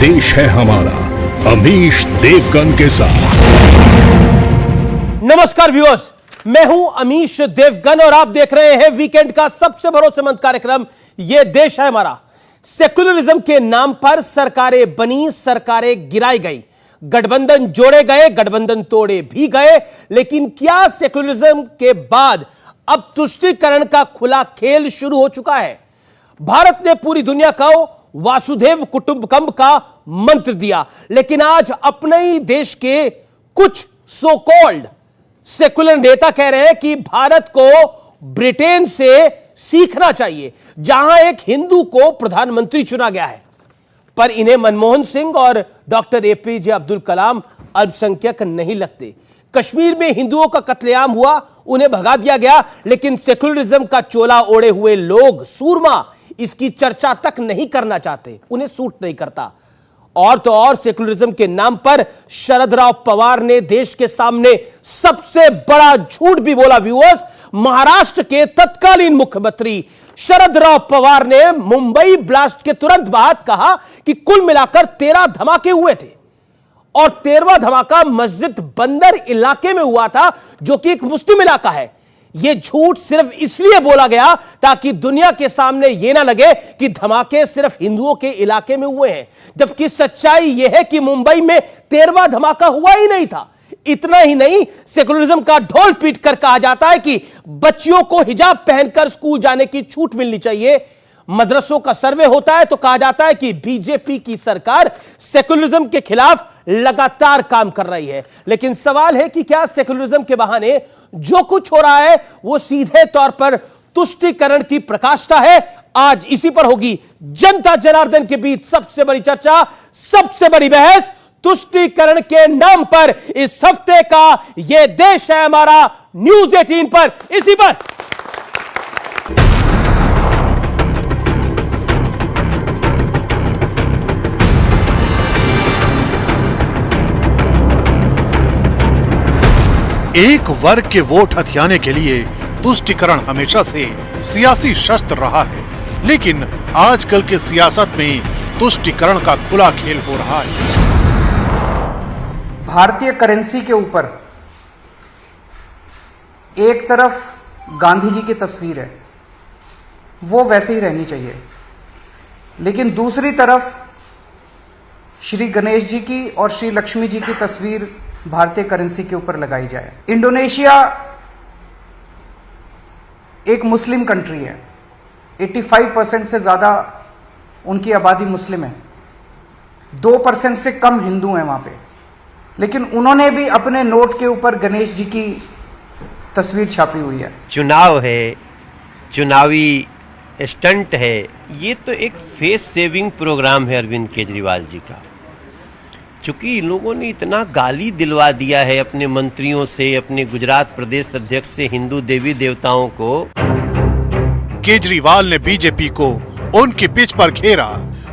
देश है हमारा, अमीश देवगन के साथ। नमस्कार व्यूअर्स, मैं हूं अमीश देवगन और आप देख रहे हैं वीकेंड का सबसे भरोसेमंद कार्यक्रम ये देश है हमारा। सेक्युलरिज्म के नाम पर सरकारें बनी, सरकारें गिराई गई, गठबंधन जोड़े गए, गठबंधन तोड़े भी गए, लेकिन क्या सेक्युलरिज्म के बाद अब तुष्टीकरण का खुला खेल शुरू हो चुका है? भारत ने पूरी दुनिया को वासुदेव कुटुंबकम का मंत्र दिया, लेकिन आज अपने ही देश के कुछ सो कॉल्ड सेकुलर नेता कह रहे हैं कि भारत को ब्रिटेन से सीखना चाहिए, जहां एक हिंदू को प्रधानमंत्री चुना गया है। पर इन्हें मनमोहन सिंह और डॉक्टर एपीजे अब्दुल कलाम अल्पसंख्यक नहीं लगते। कश्मीर में हिंदुओं का कत्लेआम हुआ, उन्हें भगा दिया गया, लेकिन सेकुलरिज्म का चोला ओढ़े हुए लोग, सूरमा, इसकी चर्चा तक नहीं करना चाहते, उन्हें सूट नहीं करता। और तो और सेकुलरिज्म के नाम पर शरद राव पवार ने देश के सामने सबसे बड़ा झूठ भी बोला। व्यूअर्स, महाराष्ट्र के तत्कालीन मुख्यमंत्री शरद राव पवार ने मुंबई ब्लास्ट के तुरंत बाद कहा कि कुल मिलाकर 13 धमाके हुए थे और 13वां धमाका मस्जिद बंदर इलाके में हुआ था, जो कि एक मुस्लिम इलाका है। यह झूठ सिर्फ इसलिए बोला गया ताकि दुनिया के सामने यह ना लगे कि धमाके सिर्फ हिंदुओं के इलाके में हुए हैं, जबकि सच्चाई यह है कि मुंबई में 13वां धमाका हुआ ही नहीं था। इतना ही नहीं, सेकुलरिज्म का ढोल पीट कर कहा जाता है कि बच्चियों को हिजाब पहनकर स्कूल जाने की छूट मिलनी चाहिए। मदरसों का सर्वे होता है तो कहा जाता है कि बीजेपी की सरकार सेकुलरिज्म के खिलाफ लगातार काम कर रही है। लेकिन सवाल है कि क्या सेकुलरिज्म के बहाने जो कुछ हो रहा है वो सीधे तौर पर तुष्टीकरण की प्रकाष्ठा है? आज इसी पर होगी जनता जनार्दन के बीच सबसे बड़ी चर्चा, सबसे बड़ी बहस। तुष्टीकरण के नाम पर इस हफ्ते का ये देश है हमारा न्यूज 18 पर, इसी पर एक वर्ग के वोट हथियाने के लिए तुष्टीकरण हमेशा से सियासी शस्त्र रहा है, लेकिन आजकल के सियासत में तुष्टीकरण का खुला खेल हो रहा है। भारतीय करेंसी के ऊपर एक तरफ गांधी जी की तस्वीर है, वो वैसे ही रहनी चाहिए, लेकिन दूसरी तरफ श्री गणेश जी की और श्री लक्ष्मी जी की तस्वीर भारतीय करेंसी के ऊपर लगाई जाए। इंडोनेशिया एक मुस्लिम कंट्री है, 85% से ज्यादा उनकी आबादी मुस्लिम है, 2% से कम हिंदू हैं वहां पे, लेकिन उन्होंने भी अपने नोट के ऊपर गणेश जी की तस्वीर छापी हुई है। चुनाव है, चुनावी स्टंट है, ये तो एक फेस सेविंग प्रोग्राम है अरविंद केजरीवाल जी का। चूंकि इन लोगों ने इतना गाली दिलवा दिया है अपने मंत्रियों से, अपने गुजरात प्रदेश अध्यक्ष से, हिंदू देवी देवताओं को। केजरीवाल ने बीजेपी को उनकी पिच पर घेरा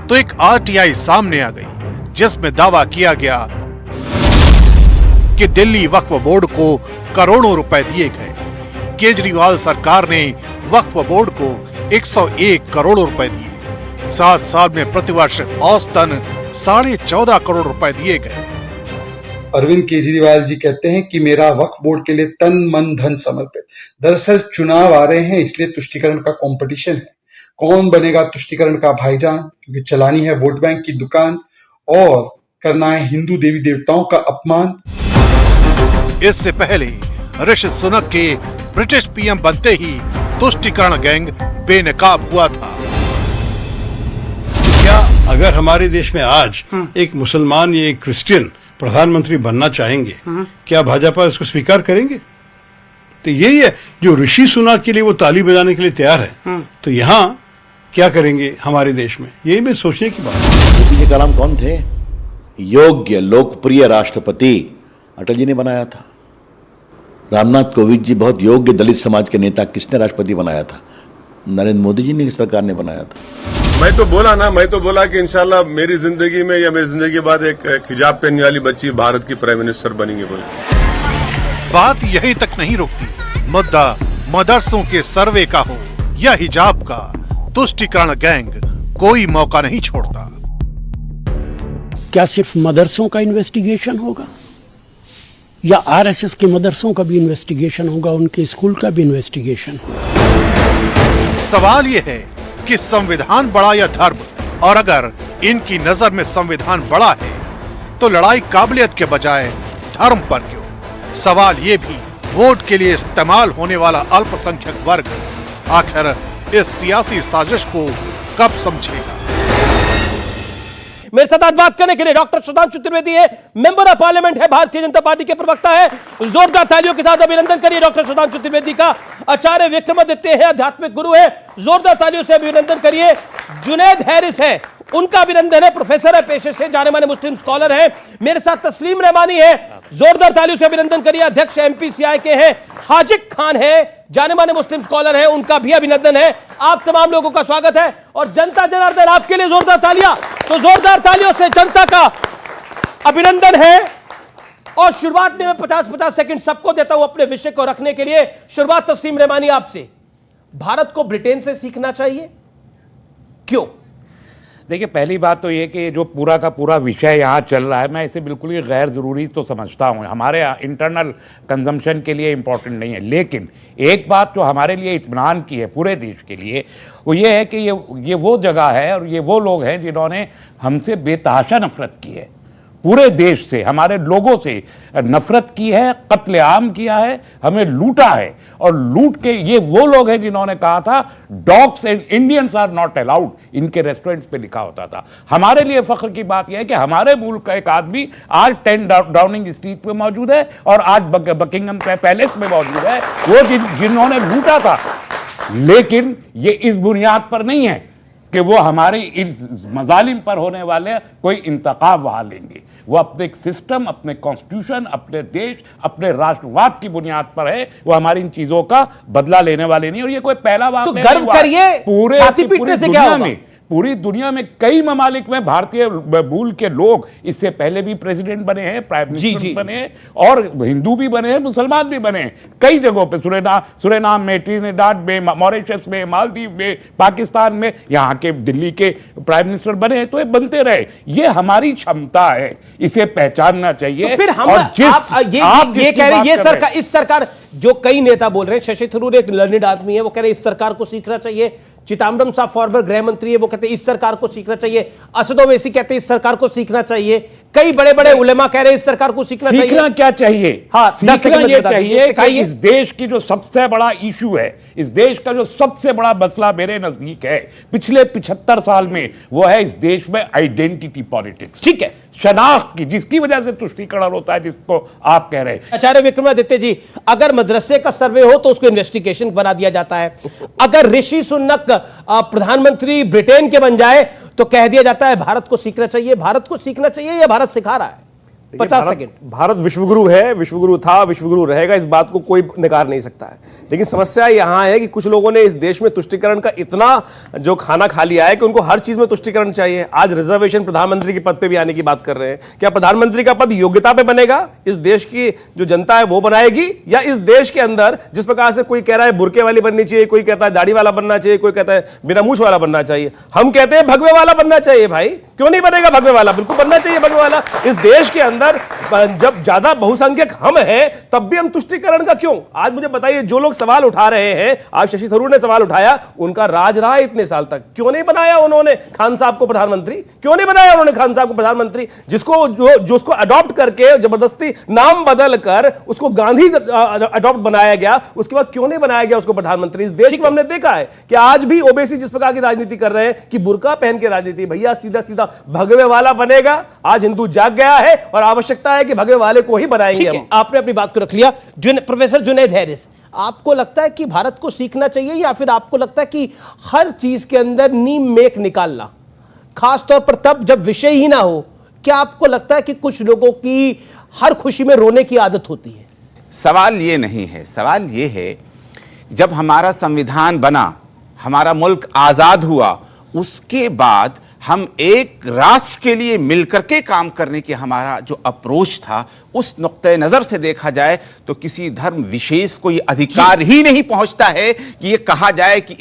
तो एक आरटीआई सामने आ गई, जिसमें दावा किया गया कि दिल्ली वक्फ बोर्ड को करोड़ों रुपए दिए गए। केजरीवाल सरकार ने वक्फ बोर्ड को 101 करोड़ रुपए दिए। 7 साल में प्रतिवर्ष औसतन 14.5 करोड़ रुपए दिए गए। अरविंद केजरीवाल जी कहते हैं कि मेरा वक्फ बोर्ड के लिए तन मन धन समर्पित। दरअसल चुनाव आ रहे हैं, इसलिए तुष्टीकरण का कंपटीशन है। कौन बनेगा तुष्टीकरण का भाईजान, क्योंकि चलानी है वोट बैंक की दुकान और करना है हिंदू देवी देवताओं का अपमान। इससे पहले ऋषि सुनक के ब्रिटिश पीएम बनते ही तुष्टीकरण गैंग बेनकाब हुआ था। क्या अगर हमारे देश में आज एक मुसलमान या एक क्रिश्चियन प्रधानमंत्री बनना चाहेंगे, क्या भाजपा इसको स्वीकार करेंगे? तो यही है जो ऋषि सुनक के लिए वो ताली बजाने के लिए तैयार है, तो यहाँ क्या करेंगे हमारे देश में? यही मैं सोचने की बात है। एपीजे कलाम कौन थे? योग्य लोकप्रिय राष्ट्रपति अटल जी ने बनाया था। रामनाथ कोविंद जी बहुत योग्य दलित समाज के नेता, किसने राष्ट्रपति बनाया था? नरेंद्र मोदी जी ने सरकार ने बनाया था। मैं तो बोला कि इंशाल्लाह मेरी जिंदगी में या मेरी जिंदगी के बाद एक हिजाब पहनने वाली बच्ची भारत की प्राइम मिनिस्टर बनेंगे। बोले बात यहीं तक नहीं रुकती। मुद्दा मदरसों के सर्वे का हो या हिजाब का, तुष्टीकरण गैंग कोई मौका नहीं छोड़ता। क्या सिर्फ मदरसों का इन्वेस्टिगेशन होगा या आरएसएस के मदरसों का भी इन्वेस्टिगेशन होगा, उनके स्कूल का भी इन्वेस्टिगेशन होगा? सवाल यह है कि संविधान बड़ा या धर्म, और अगर इनकी नजर में संविधान बड़ा है तो लड़ाई काबिलियत के बजाय धर्म पर क्यों? सवाल ये भी, वोट के लिए इस्तेमाल होने वाला अल्पसंख्यक वर्ग आखिर इस सियासी साजिश को कब समझेगा? मेरे साथ आज बात करने के लिए डॉक्टर सुधांशु त्रिवेदी है, मेंबर ऑफ पार्लियामेंट है, भारतीय जनता पार्टी के प्रवक्ता है। जोरदार तालियों के साथ अभिनंदन करिए डॉक्टर सुधांशु त्रिवेदी का। आचार्य विक्रमादित्य है, आध्यात्मिक गुरु है, जोरदार तालियों से अभिनंदन करिए। जुनैद हैरिस है, उनका अभिनंदन है, प्रोफेसर है पेशे से, जाने माने मुस्लिम स्कॉलर है। मेरे साथ तस्लीम रहमानी है, जोरदार तालियों से अभिनंदन करिए, अध्यक्ष एमपीसीआई के हैं। हाजिक खान है, जाने माने मुस्लिम स्कॉलर है, उनका भी अभिनंदन है। आप तमाम लोगों का स्वागत है और जनता जनार्दन आपके लिए जोरदार तालियां। तो जोरदार तालियों से जनता का अभिनंदन है। और शुरुआत में मैं 50-50 सेकंड सबको देता हूं अपने विषय को रखने के लिए। शुरुआत तस्लीम रहमानी आपसे। भारत को ब्रिटेन से सीखना चाहिए, क्यों? देखिए, पहली बात तो ये कि जो पूरा का पूरा विषय यहाँ चल रहा है, मैं इसे बिल्कुल ही गैर ज़रूरी तो समझता हूँ, हमारे इंटरनल कंजम्पशन के लिए इम्पोर्टेंट नहीं है। लेकिन एक बात जो हमारे लिए इत्मीनान की है पूरे देश के लिए, वो ये है कि ये वो जगह है और ये वो लोग हैं जिन्होंने हमसे बेतहाशा नफरत की है, पूरे देश से, हमारे लोगों से नफरत की है, कत्लेआम किया है, हमें लूटा है। और लूट के ये वो लोग हैं जिन्होंने कहा था dogs and Indians are not allowed, इनके रेस्टोरेंट्स पे लिखा होता था। हमारे लिए फख्र की बात यह है कि हमारे मुल्क का एक आदमी आज 10 डाउनिंग स्ट्रीट पे मौजूद है और आज बकिंगम पैलेस में मौजूद है, वो जिन्होंने लूटा था। लेकिन ये इस बुनियाद पर नहीं है कि वो हमारे इस मजालिम पर होने वाले कोई इंतकाम वहां लेंगे। वो अपने सिस्टम, अपने कॉन्स्टिट्यूशन, अपने देश, अपने राष्ट्रवाद की बुनियाद पर है। वो हमारी इन चीजों का बदला लेने वाले नहीं। और ये कोई पहला वाक़या तो गर्व करिए, छाती पीटने से क्या होगा? पूरी दुनिया में कई ममालिक में भारतीय मूल के लोग इससे पहले भी प्रेसिडेंट बने हैं, प्राइम मिनिस्टर बने हैं, और हिंदू भी बने हैं, मुसलमान भी बने हैं। कई जगहों पे सुरेनाम में, ट्रिनिडाद में, मॉरिशस में, मालदीव में, पाकिस्तान में, यहाँ के दिल्ली के प्राइम मिनिस्टर बने हैं। तो ये बनते रहे, ये हमारी क्षमता है, इसे पहचानना चाहिए। तो फिर हम और ये कह रहे हैं, ये सरकार, इस सरकार, जो कई नेता बोल रहे हैं, शशि थरूर एक लर्निड आदमी है, वो कह रहे हैं इस सरकार को सीखना चाहिए। चिदम्बरम साहब फॉर्मर गृह मंत्री है, वो कहते हैं इस सरकार को सीखना चाहिए। असद ओवैसी कहते हैं इस सरकार को सीखना चाहिए। कई बड़े बड़े उलेमा कह रहे हैं इस सरकार को सीखना चाहिए। सीखना क्या चाहिए? हाँ, सीखना ये चाहिए कि इस देश की जो सबसे बड़ा इशू है, इस देश का जो सबसे बड़ा मसला मेरे नजदीक है पिछले 75 साल में, वो है इस देश में आइडेंटिटी पॉलिटिक्स। ठीक है, शनाख्त की, जिसकी वजह से तुष्टीकरण होता है, जिसको आप कह रहे हैं। आचार्य विक्रमादित्य जी, अगर मदरसे का सर्वे हो तो उसको इन्वेस्टिगेशन बना दिया जाता है। अगर ऋषि सुनक प्रधानमंत्री ब्रिटेन के बन जाए तो कह दिया जाता है भारत को सीखना चाहिए। भारत को सीखना चाहिए या भारत सिखा रहा है? 50 सेकंड। भारत विश्वगुरु है, विश्वगुरु था, विश्वगुरु रहेगा, इस बात को कोई नकार नहीं सकता है। लेकिन समस्या यहां है कि कुछ लोगों ने इस देश में तुष्टीकरण का इतना जो खाना खा लिया है कि उनको हर चीज में तुष्टीकरण चाहिए। आज रिजर्वेशन प्रधानमंत्री के पद पे भी आने की बात कर रहे हैं। क्या प्रधानमंत्री का पद योग्यता पे बनेगा? इस देश की जो जनता है वो बनाएगी, या इस देश के अंदर जिस प्रकार से कोई कह रहा है बुरके वाली बननी चाहिए, कोई कहता है दाढ़ी वाला बनना चाहिए, कोई कहता है बिना मूछ वाला बनना चाहिए, हम कहते हैं भगवे वाला बनना चाहिए। भाई क्यों नहीं बनेगा भगवे वाला? बिल्कुल बनना चाहिए भगवे वाला। इस देश के अंदर जब ज्यादा बहुसंख्यक हम हैं तब भी हम तुष्टीकरण का क्यों? आज मुझे बताइए, जो लोग सवाल उठा रहे हैं, आज शशि थरूर ने सवाल उठाया, उनका राज रहा इतने साल तक, क्यों नहीं बनाया उन्होंने खान साहब को प्रधानमंत्री? क्यों नहीं बनाया उन्होंने खान साहब को प्रधानमंत्री? जिसको जो उसको अडॉप्ट करके जबरदस्ती नाम बदल कर उसको गांधी अडॉप्ट बनाया गया, उसके बाद क्यों नहीं बनाया गया उसको प्रधानमंत्री? इस देश में हमने देखा है कि आज भी ओबीसी जिस प्रकार की राजनीति कर रहे हैं कि बुर्का पहन के राजनीति, भैया सीधा सीधा भगवे वाला बनेगा। आज हिंदू जाग गया है और आवश्यकता है कि भगवे वाले को ही बनाएंगे हम। आपने अपनी बात को रख लिया। प्रोफेसर जुनैद हैरिस, आपको लगता है कि भारत को सीखना चाहिए या फिर आपको लगता है कि हर चीज के अंदर नीम मेक निकालना, खासतौर पर तब जब विषय ही ना हो? क्या आपको लगता है कि कुछ लोगों की हर खुशी में रोने की आदत होती है? सवाल ये नहीं है, सवाल ये है जब हमारा संविधान बना, हमारा मुल्क आजाद हुआ, उसके बाद हम एक राष्ट्र के लिए मिलकर के काम करने की हमारा जो अप्रोच था, उस नुक्ते नज़र से देखा जाए तो किसी धर्म विशेष को ये अधिकार ही नहीं पहुंचता है कि ये कहा जाए कि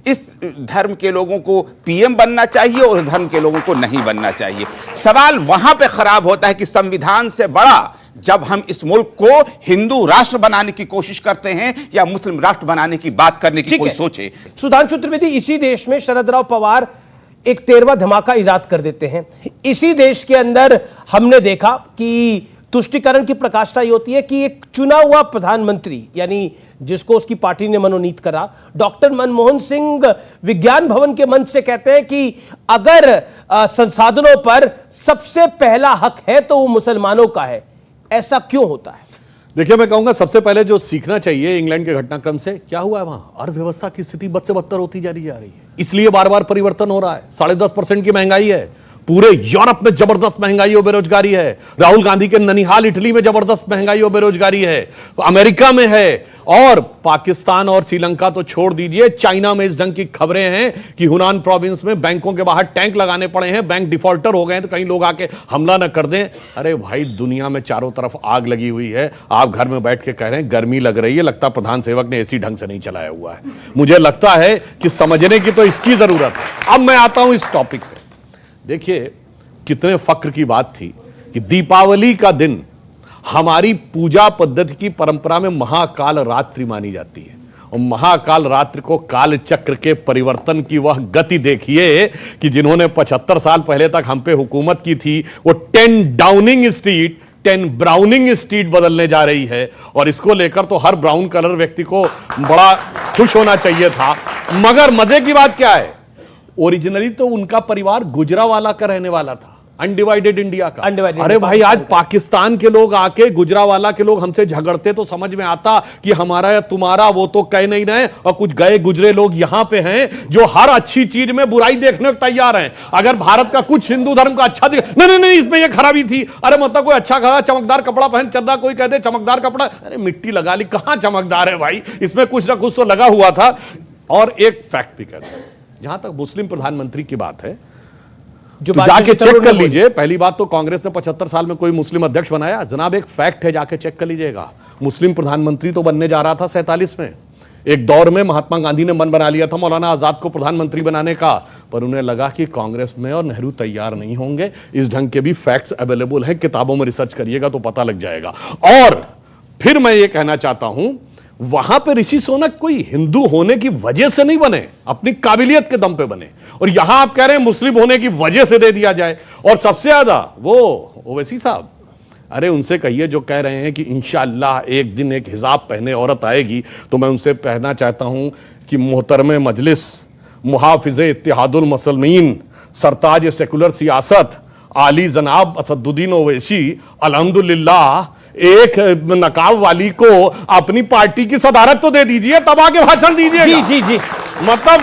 इस धर्म के लोगों को पीएम बनना चाहिए और उस धर्म के लोगों को नहीं बनना चाहिए। सवाल वहां पे खराब होता है कि संविधान से बड़ा जब हम इस मुल्क को हिंदू राष्ट्र बनाने की कोशिश करते हैं या मुस्लिम राष्ट्र बनाने की बात करने की कोई सोचे। सुधांशु त्रिवेदी, इसी देश में शरद राव पवार एक 13वां धमाका इजाद कर देते हैं। इसी देश के अंदर हमने देखा कि तुष्टिकरण की प्रकाष्ठा ये होती है कि एक चुना हुआ प्रधानमंत्री, यानी जिसको उसकी पार्टी ने मनोनीत करा, डॉक्टर मनमोहन सिंह विज्ञान भवन के मंच से कहते हैं कि अगर संसाधनों पर सबसे पहला हक है तो वो मुसलमानों का है। ऐसा क्यों होता है? देखिए, मैं कहूंगा सबसे पहले जो सीखना चाहिए इंग्लैंड के घटनाक्रम से, क्या हुआ है वहां अर्थव्यवस्था की स्थिति बद से बदतर होती जा रही है, इसलिए बार बार परिवर्तन हो रहा है। 10.5% की महंगाई है, पूरे यूरोप में जबरदस्त महंगाई और बेरोजगारी है। राहुल गांधी के ननिहाल इटली में जबरदस्त महंगाई और बेरोजगारी है, अमेरिका में है, और पाकिस्तान और श्रीलंका तो छोड़ दीजिए, चाइना में इस ढंग की खबरें हैं कि हुनान प्रोविंस में बैंकों के बाहर टैंक लगाने पड़े हैं, बैंक डिफॉल्टर हो गए हैं, तो कहीं लोग आके हमला न कर दें। अरे भाई, दुनिया में चारों तरफ आग लगी हुई है, आप घर में बैठ के कह रहे हैं गर्मी लग रही है, लगता प्रधान सेवक ने एसी ढंग से नहीं चलाया हुआ है। मुझे लगता है कि समझने की तो इसकी जरूरत है। अब मैं आता हूं इस टॉपिक पे। देखिए, कितने फक्र की बात थी कि दीपावली का दिन हमारी पूजा पद्धति की परंपरा में महाकाल रात्रि मानी जाती है, और महाकाल रात्रि को काल चक्र के परिवर्तन की वह गति देखिए कि जिन्होंने 75 साल पहले तक हम पे हुकूमत की थी, वो 10 डाउनिंग स्ट्रीट 10 ब्राउनिंग स्ट्रीट बदलने जा रही है। और इसको लेकर तो हर ब्राउन कलर व्यक्ति को बड़ा खुश होना चाहिए था। मगर मजे की बात क्या है, ओरिजिनली तो उनका परिवार गुजरावाला का रहने वाला था, अनडिवाइडेड इंडिया का। अरे भाई, आज पाकिस्तान के लोग आके गुजरावाला के लोग हमसे झगड़ते तो समझ में आता कि हमारा या तुम्हारा वो तो कह नहीं रहे, और कुछ गए गुजरे लोग यहां पे हैं जो हर अच्छी चीज में बुराई देखने को तैयार हैं। अगर भारत का कुछ हिंदू धर्म का अच्छा नहीं इसमें ये खराबी थी, अरे मतलब कोई अच्छा खरा चमकदार कपड़ा पहन चल रहा, कोई कहते चमकदार कपड़ा, अरे मिट्टी लगा ली, कहां चमकदार है भाई, इसमें कुछ ना कुछ तो लगा हुआ था। और एक फैक्ट भी कहते हैं, जहां तक मुस्लिम प्रधानमंत्री की बात है, जो तो जाके चेक कर लीजिए। पहली बात तो कांग्रेस ने 75 साल में कोई मुस्लिम अध्यक्ष बनाया? जनाब, एक फैक्ट है, जाके चेक कर लीजिएगा। मुस्लिम प्रधानमंत्री तो बनने जा रहा था 47 में। एक दौर में महात्मा गांधी ने मन बना लिया था मौलाना आजाद को प्रधानमंत्री बनाने का, पर उन्हें लगा कि कांग्रेस में और नेहरू तैयार नहीं होंगे। इस ढंग के भी फैक्ट्स अवेलेबल है, किताबों में रिसर्च करिएगा तो पता लग जाएगा। और फिर मैं ये कहना चाहता हूं, वहां पे ऋषि सुनक कोई हिंदू होने की वजह से नहीं बने, अपनी काबिलियत के दम पे बने। और यहां आप कह रहे हैं मुस्लिम होने की वजह से दे दिया जाए। और सबसे ज्यादा वो ओवैसी साहब, अरे उनसे कहिए जो कह रहे हैं कि इंशाअल्लाह एक दिन एक हिजाब पहने औरत आएगी, तो मैं उनसे कहना चाहता हूं कि मोहतरमे मजलिस, मुहाफिज़े इत्तिहादुल मुस्लिमीन, सरताज सेकुलर सियासत, आली जनाब असदुद्दीन ओवैसी, अल्हम्दुलिल्लाह एक नकाब वाली को अपनी पार्टी की सदारत तो दे दीजिए, तब आके भाषण दीजिए। जी। मतलब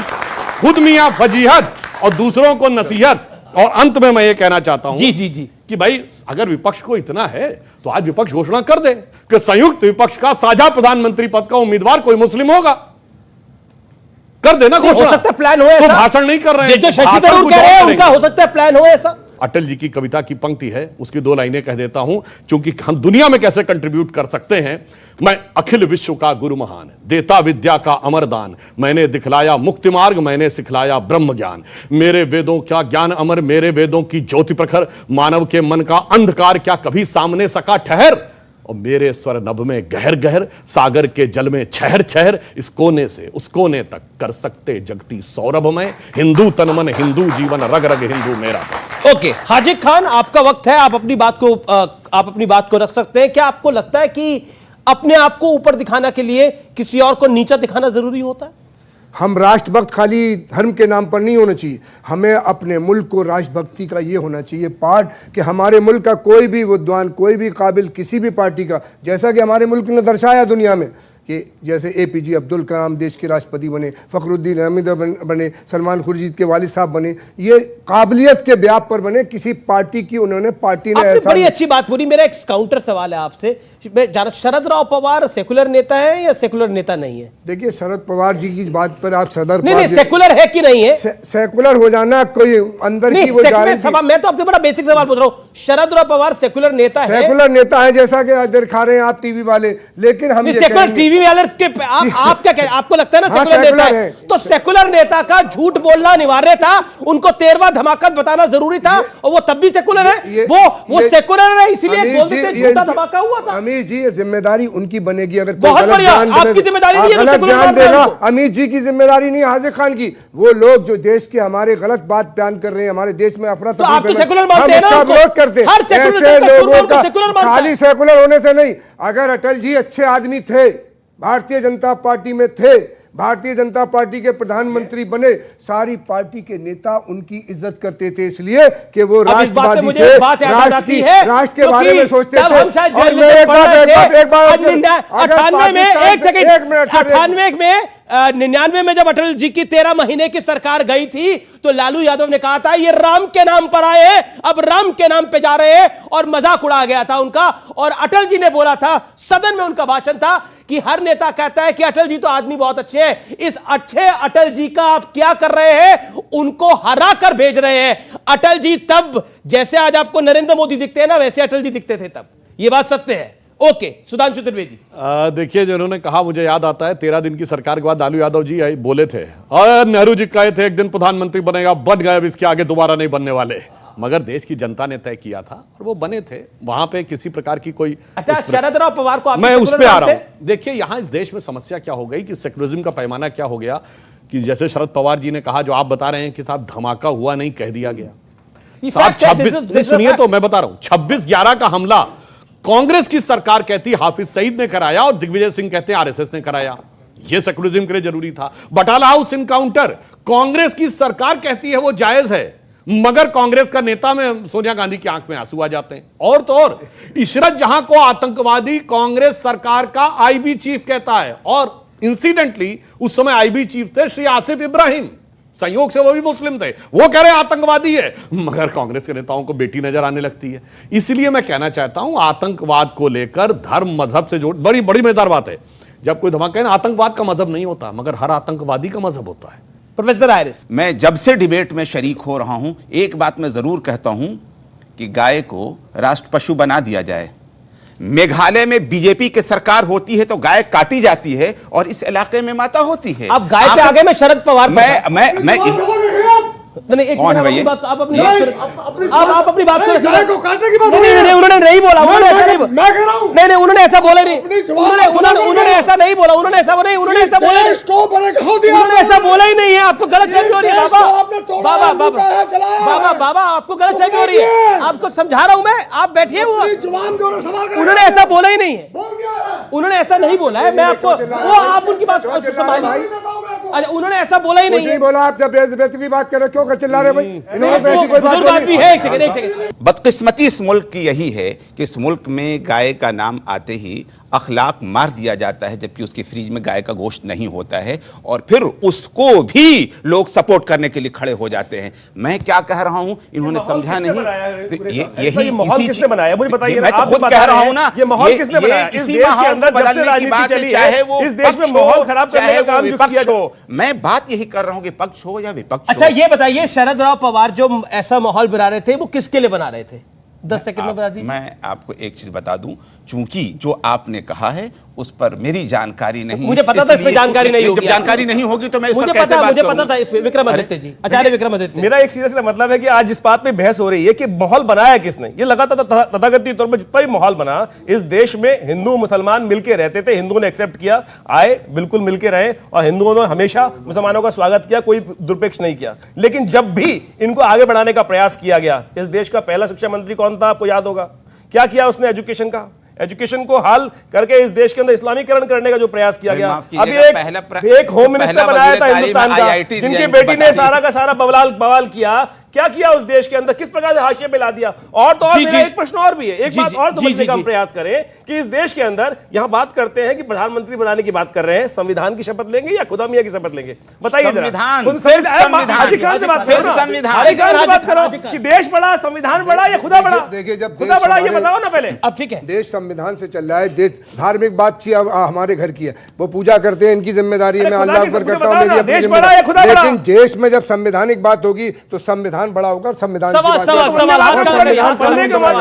खुद मियां फजीहत और दूसरों को नसीहत। और अंत में मैं ये कहना चाहता हूं जी कि भाई, अगर विपक्ष को इतना है तो आज विपक्ष घोषणा कर दे कि संयुक्त विपक्ष का साझा प्रधानमंत्री पद का उम्मीदवार कोई मुस्लिम होगा। कर देना घोषणा। हो सकता है प्लान हो ऐसा, तो भाषण नहीं कर रहे हैं, जो शशि थरूर कह रहे हैं उनका हो सकता है प्लान हो ऐसा। अटल जी की कविता की पंक्ति है, उसकी 2 लाइनें कह देता हूं, क्योंकि हम दुनिया में कैसे कंट्रीब्यूट कर सकते हैं। मैं अखिल विश्व का गुरु महान, देता विद्या का अमर दान, मैंने दिखलाया मुक्ति मार्ग, मैंने सिखलाया ब्रह्म ज्ञान। मेरे वेदों क्या ज्ञान अमर, मेरे वेदों की ज्योति प्रखर, मानव के मन का अंधकार क्या कभी सामने सका ठहर। और मेरे स्वर नभ में गहर गहर, सागर के जल में छहर छहर, इस कोने से उस कोने तक कर सकते जगती सौरभ में, हिंदू तन मन हिंदू जीवन, रग रग हिंदू मेरा। ओके, हाजिक खान, आपका वक्त है, आप अपनी बात को रख सकते हैं। क्या आपको लगता है कि अपने आप को ऊपर दिखाने के लिए किसी और को नीचा दिखाना जरूरी होता है? हम राष्ट्रभक्त खाली धर्म के नाम पर नहीं होना चाहिए, हमें अपने मुल्क को राष्ट्रभक्ति का ये होना चाहिए पार्ट कि हमारे मुल्क का कोई भी विद्वान, कोई भी काबिल किसी भी पार्टी का, जैसा कि हमारे मुल्क ने दर्शाया दुनिया में कि जैसे एपीजे अब्दुल कलाम देश के राष्ट्रपति बने, फखरुद्दीन अहमद बने, सलमान खुर्शीद के वालिद साहब बने, ये काबिलियत के ब्याह पर बने, किसी पार्टी की उन्होंने पार्टी ने आपने ऐसा बड़ी अच्छी बात बोली। मेरा एक काउंटर सवाल है आपसे, शरद राव पवार सेकुलर नेता है या सेकुलर नेता नहीं है? देखिए, शरद पवार जी की बात पर आप सदर नहीं, सेकुलर है कि नहीं है? सेकुलर हो जाना कोई अंदर की वो मैं तो आपसे बड़ा बेसिक सवाल पूछ रहा हूँ, शरद राव पवार सेकुलर नेता है? सेकुलर नेता है, जैसा कि दिखा रहे हैं आप टीवी वाले, लेकिन हम सेकुलर टीवी वाले के आप क्या आपको लगता है ना सेकुलर नेता है? तो सेकुलर नेता का झूठ बोलना अनिवार्य था, उनको 13वां धमाका बताना जरूरी था, और वो तब भी सेकुलर है। वो सेकुलर है इसलिए बोल देते झूठा धमाका हुआ था। अमित जी, जिम्मेदारी उनकी बनेगी। अगर बहुत बढ़िया, आपकी जिम्मेदारी नहीं है, ध्यान देना, अमित जी की जिम्मेदारी नहीं, हाजिर खान की। वो लोग जो देश के हमारे गलत बात बयान कर रहे हैं, हमारे देश में अफरा तफरी, आप तो सेकुलर मानते हैं ना, विरोध करते हर सेकुलर लोगों का खाली सेकुलर होने से नहीं। अगर अटल जी अच्छे आदमी थे, भारतीय जनता पार्टी में थे, भारतीय जनता पार्टी के प्रधानमंत्री बने, सारी पार्टी के नेता उनकी इज्जत करते थे, इसलिए कि वो राष्ट्रवादी थे, राष्ट्र के बारे में सोचते थे। और मैं एक बात 99 में जब अटल जी की 13 महीने की सरकार गई थी, तो लालू यादव ने कहा था ये राम के नाम पर आए हैं, अब राम के नाम पे जा रहे हैं, और मजाक उड़ा गया था उनका। और अटल जी ने बोला था, सदन में उनका भाषण था कि हर नेता कहता है कि अटल जी तो आदमी बहुत अच्छे हैं, इस अच्छे अटल जी का आप क्या कर रहे हैं? उनको हरा कर भेज रहे हैं। अटल जी तब जैसे आज आपको नरेंद्र मोदी दिखते हैं ना, वैसे अटल जी दिखते थे तब। ये बात सत्य है। ओके, सुधांशु त्रिवेदी। देखिए, जो उन्होंने कहा मुझे याद आता है, 13 दिन की सरकार के बाद लालू यादव जी बोले थे, और नेहरू जी कहे थे एक दिन प्रधानमंत्री बनेगा, बन गए, अब इसके आगे दोबारा नहीं बनने वाले। मगर देश की जनता ने तय किया था और वो बने थे, वहां पे किसी प्रकार की कोई। अच्छा, शरद राव पवार को मैं उस पे आ रहा हूं। देखिए, यहां इस देश में समस्या क्या हो गई कि सेकुलरिज्म का पैमाना क्या हो गया, कि जैसे शरद पवार जी ने कहा, जो आप बता रहे हैं कि साहब धमाका हुआ नहीं कह दिया गया। साहब 26 सुनिए तो मैं बता रहा हूं, 26/11 का हमला कांग्रेस की सरकार कहती हाफिज सईद ने कराया, और दिग्विजय सिंह कहते हैं आरएसएस ने कराया। यह सेकुलरिज्म के लिए जरूरी था। बटाला हाउस इनकाउंटर कांग्रेस की सरकार कहती है वो जायज है, मगर कांग्रेस का नेता में सोनिया गांधी की आंख में आंसू आ जाते हैं। और तो और, इशरत जहां को आतंकवादी कांग्रेस सरकार का आईबी चीफ कहता है, और इंसिडेंटली उस समय आईबी चीफ थे श्री आसिफ इब्राहिम, संयोग से वो भी मुस्लिम थे, वो कह रहे हैं आतंकवादी है, मगर कांग्रेस के नेताओं को बेटी नजर आने लगती है। इसलिए मैं कहना चाहता हूं, आतंकवाद को लेकर धर्म मजहब से जोड़, बड़ी बड़ी मजेदार बात है, जब कोई धमाका है ना, आतंकवाद का मजहब नहीं होता, मगर हर आतंकवादी का मजहब होता है। प्रोफेसर आयरिस, मैं जब से डिबेट में शरीक हो रहा हूं, एक बात मैं जरूर कहता हूं कि गाय को राष्ट्र पशु बना दिया जाए। मेघालय में बीजेपी की सरकार होती है तो गाय काटी जाती है, और इस इलाके में माता होती है। अब गाय पे आगे में शरद पवार, मैं कौन है भैया? आप अपनी बात को रखिए। उन्होंने नहीं बोला, उन्होंने ऐसा बोला नहीं, उन्होंने ऐसा नहीं बोला, उन्होंने ऐसा बोला ही नहीं है। आपको गलत फहमी हो रही है बाबा, आपको गलत फहमी हो रही है, आपको समझा रहा हूं मैं, आप बैठिए। उन्होंने ऐसा बोला ही नहीं है, उन्होंने ऐसा नहीं बोला है। मैं आपको आप उनकी बात, अच्छा, उन्होंने ऐसा बोला ही नहीं बोला। आप जब बेइज्जती बात कर रहे क्यों चिल्ला रहे भाई? इन्होंने तो ऐसी कोई बात भी है। एक सेकंड। बदकिस्मती इस मुल्क की यही है कि इस मुल्क में गाय का नाम आते ही अखलाक मार दिया जाता है, जबकि उसकी फ्रिज में गाय का गोश्त नहीं होता है, और फिर उसको भी लोग सपोर्ट करने के लिए खड़े हो जाते हैं। मैं क्या कह रहा हूं, इन्होंने समझा नहीं। यही माहौल किसने बनाया मुझे बताइए। मैं तो खुद कह रहा हूं ना, ये माहौल किसने बनाया? इसी माहौल को बदलने की बात है, चाहे वो इस देश में माहौल खराब करने का काम विपक्ष हो। मैं बात यही कर रहा हूं कि पक्ष हो या विपक्ष। अच्छा, ये बताइए, शरद राव पवार जो ऐसा माहौल बना रहे थे, वो किसके लिए बना रहे थे? 10 सेकंड में बता दीजिए। मैं आपको एक चीज बता दूं, चूंकि जो आपने कहा है उस पर मेरी जानकारी नहीं, मुझे पता था इस पे जानकारी नहीं होगी। जब जानकारी नहीं होगी तो मैं इस पर मुझे कैसे बात मुझे पता था इस पे। विक्रमादित्य जी, आचार्य विक्रमादित्य, मेरा एक सीधा सीधा मतलब है कि आज इस बात पे बहस हो रही है कि माहौल बनाया किसने। ये लगातार तथाकथित तौर पर जितना भी माहौल बना, इस देश में हिंदू मुसलमान मिलकर रहते थे, हिंदुओं ने एक्सेप्ट किया, आए, बिल्कुल मिलकर रहे, और हिंदुओं ने हमेशा मुसलमानों का स्वागत किया, कोई दुर्पेक्ष नहीं किया। लेकिन जब भी इनको आगे बढ़ाने का प्रयास किया गया, इस देश का पहला शिक्षा मंत्री कौन था आपको याद होगा? क्या किया उसने? एजुकेशन को हाल करके इस देश के अंदर इस्लामीकरण करने का जो प्रयास किया गया। अभी एक होम मिनिस्टर बनाया था हिंदुस्तान का, जिनकी बेटी ने सारा का सारा बवाल किया क्या किया उस देश के अंदर, किस प्रकार से हाशिए पे ला दिया। और तो और मेरा एक प्रश्न और भी है, एक बात और समझने का हम प्रयास करें कि इस देश के अंदर यहां बात करते हैं कि प्रधानमंत्री बनाने की बात कर रहे हैं, संविधान की शपथ लेंगे या खुदा मियां की शपथ लेंगे, बताइए जरा। हाजी खान से बात करो कि देश बड़ा, संविधान बड़ा या खुदा बड़ा। देखिए, जब खुदा बड़ा ये बताओ ना पहले। अब ठीक है, देश संविधान से चल रहा है, देश धार्मिक बातचीत हमारे घर की है, वो पूजा करते हैं, इनकी जिम्मेदारी है, मैं अल्लाह अकबर करता हूं, मेरी अपनी जिम्मेदारी। लेकिन देश में जब संवैधानिक बात होगी तो संविधान बड़ा होगा, संविधान सवाल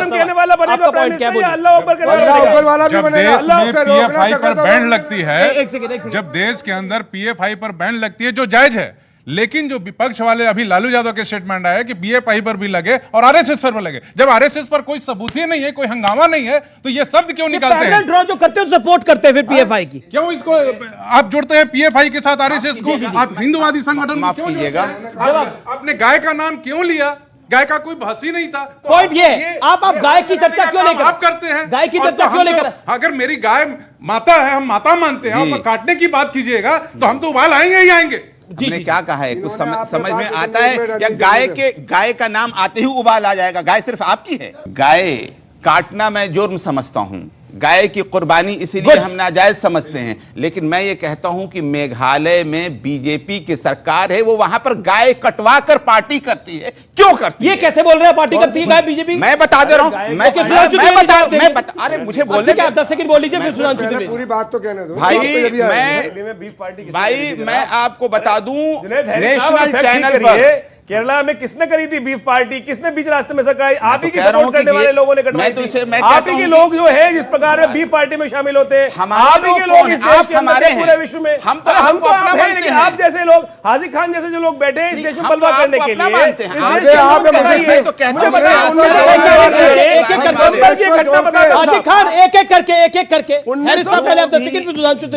कहने वाला बनेगा प्राइम मिनिस्टर या अल्लाह अकबर वाला भी बनेगा। पीएफआई पर बैन लगती है, जब देश के अंदर पीएफआई पर बैन लगती है जो जायज है, लेकिन जो विपक्ष वाले अभी लालू यादव के स्टेटमेंट आया कि पीएफआई पर भी लगे और आरएसएस पर भी लगे, जब आरएसएस पर कोई सबूत ही नहीं है, कोई हंगामा नहीं है, तो ये शब्द क्यों निकालते हैं? ड्रॉ जो करते हैं सपोर्ट करते हैं फिर पीएफआई की, क्यों इसको आप जोड़ते हैं पीएफआई के साथ आरएसएस को? आप हिंदुवादी संगठन माफ कीजिएगा, आपने गाय का नाम क्यों लिया? गाय का कोई बहस ही नहीं था। पॉइंट ये आप गाय की चर्चा क्यों लेकर आप करते हैं? गाय की चर्चा क्यों लेकर? अगर मेरी गाय माता है, हम माता मानते हैं, और काटने की बात कीजिएगा तो हम तो उबाल आएंगे ही आएंगे। हमने क्या कहा है, कुछ समझ में आता है या गाय का नाम आते ही उबाल आ जाएगा? गाय सिर्फ आपकी है? गाय काटना मैं जुर्म समझता हूं, गाय की कुर्बानी इसीलिए हम नाजायज समझते हैं, लेकिन मैं ये कहता हूं कि मेघालय में बीजेपी की सरकार है, वो वहां पर गाय कटवा कर पार्टी करती है। क्यों करती है? ये कैसे बोल रहे हैं पार्टी करती है गाय बीजेपी? मैं बता दे रहा हूं, अरे मुझे बोलने 10 सेकंड बोल लीजिए, फिर सुधांशु त्रिवेदी पूरी बात तो कहने दो भाई। मैं आपको बता दूं, नेशनल चैनल पर केरला में किसने करी थी बीफ पार्टी, किसने बीच रास्ते में सरकार? आप ही की सपोर्ट करने वाले लोगों ने कटवाई थी। आप ही के लोग जो है जिस प्रकार में बीफ पार्टी में शामिल होते हैं, आप ही के लोग इस देश के अंदर पूरे विश्व में। हम तो आपको अपना मानते हैं, आप जैसे लोग, हाजी खान जैसे जो लोग बैठे हैं इस देश में बलवा करने के लिए, हाजी खान एक एक करके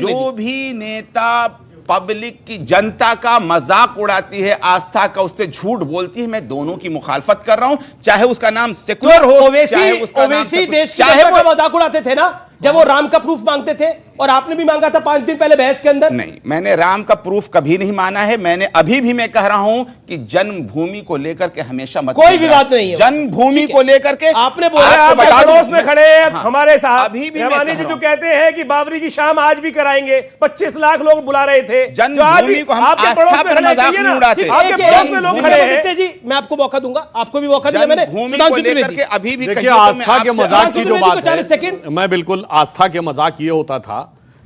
जो भी नेता पब्लिक की, जनता का मजाक उड़ाती है, आस्था का उससे झूठ बोलती है, मैं दोनों की मुखालफत कर रहा हूं, चाहे उसका नाम सेकुलर हो, चाहे उसका नाम देश चाहे वो मजाक उड़ाते थे ना जब वो राम का प्रूफ मांगते थे, और आपने भी मांगा था 5 दिन पहले बहस के अंदर। नहीं, मैंने राम का प्रूफ कभी नहीं माना है। मैंने अभी भी मैं कह रहा हूं कि जन्मभूमि को लेकर के हमेशा मत, कोई विवाद नहीं है। जन्मभूमि को लेकर के आपने बोला, आप पड़ोस में खड़े हैं हमारे साहब अभी भी रहमानी जी जो कहते हैं कि बाबरी की शाम आज भी कराएंगे, 25 लाख लोग बुला रहे थे। जन्मभूमि को हम आस्था पर मजाक नहीं उड़ाते। आपके पड़ोस में लोग खड़े हैं जी, मैं आपको मौका दूंगा, आपको भी मौका दिया मैंने। सुधांशु त्रिवेदी अभी भी देखिए, आस्था के मजाक की जो बात है, मैं बिल्कुल आस्था के मजाक ये होता था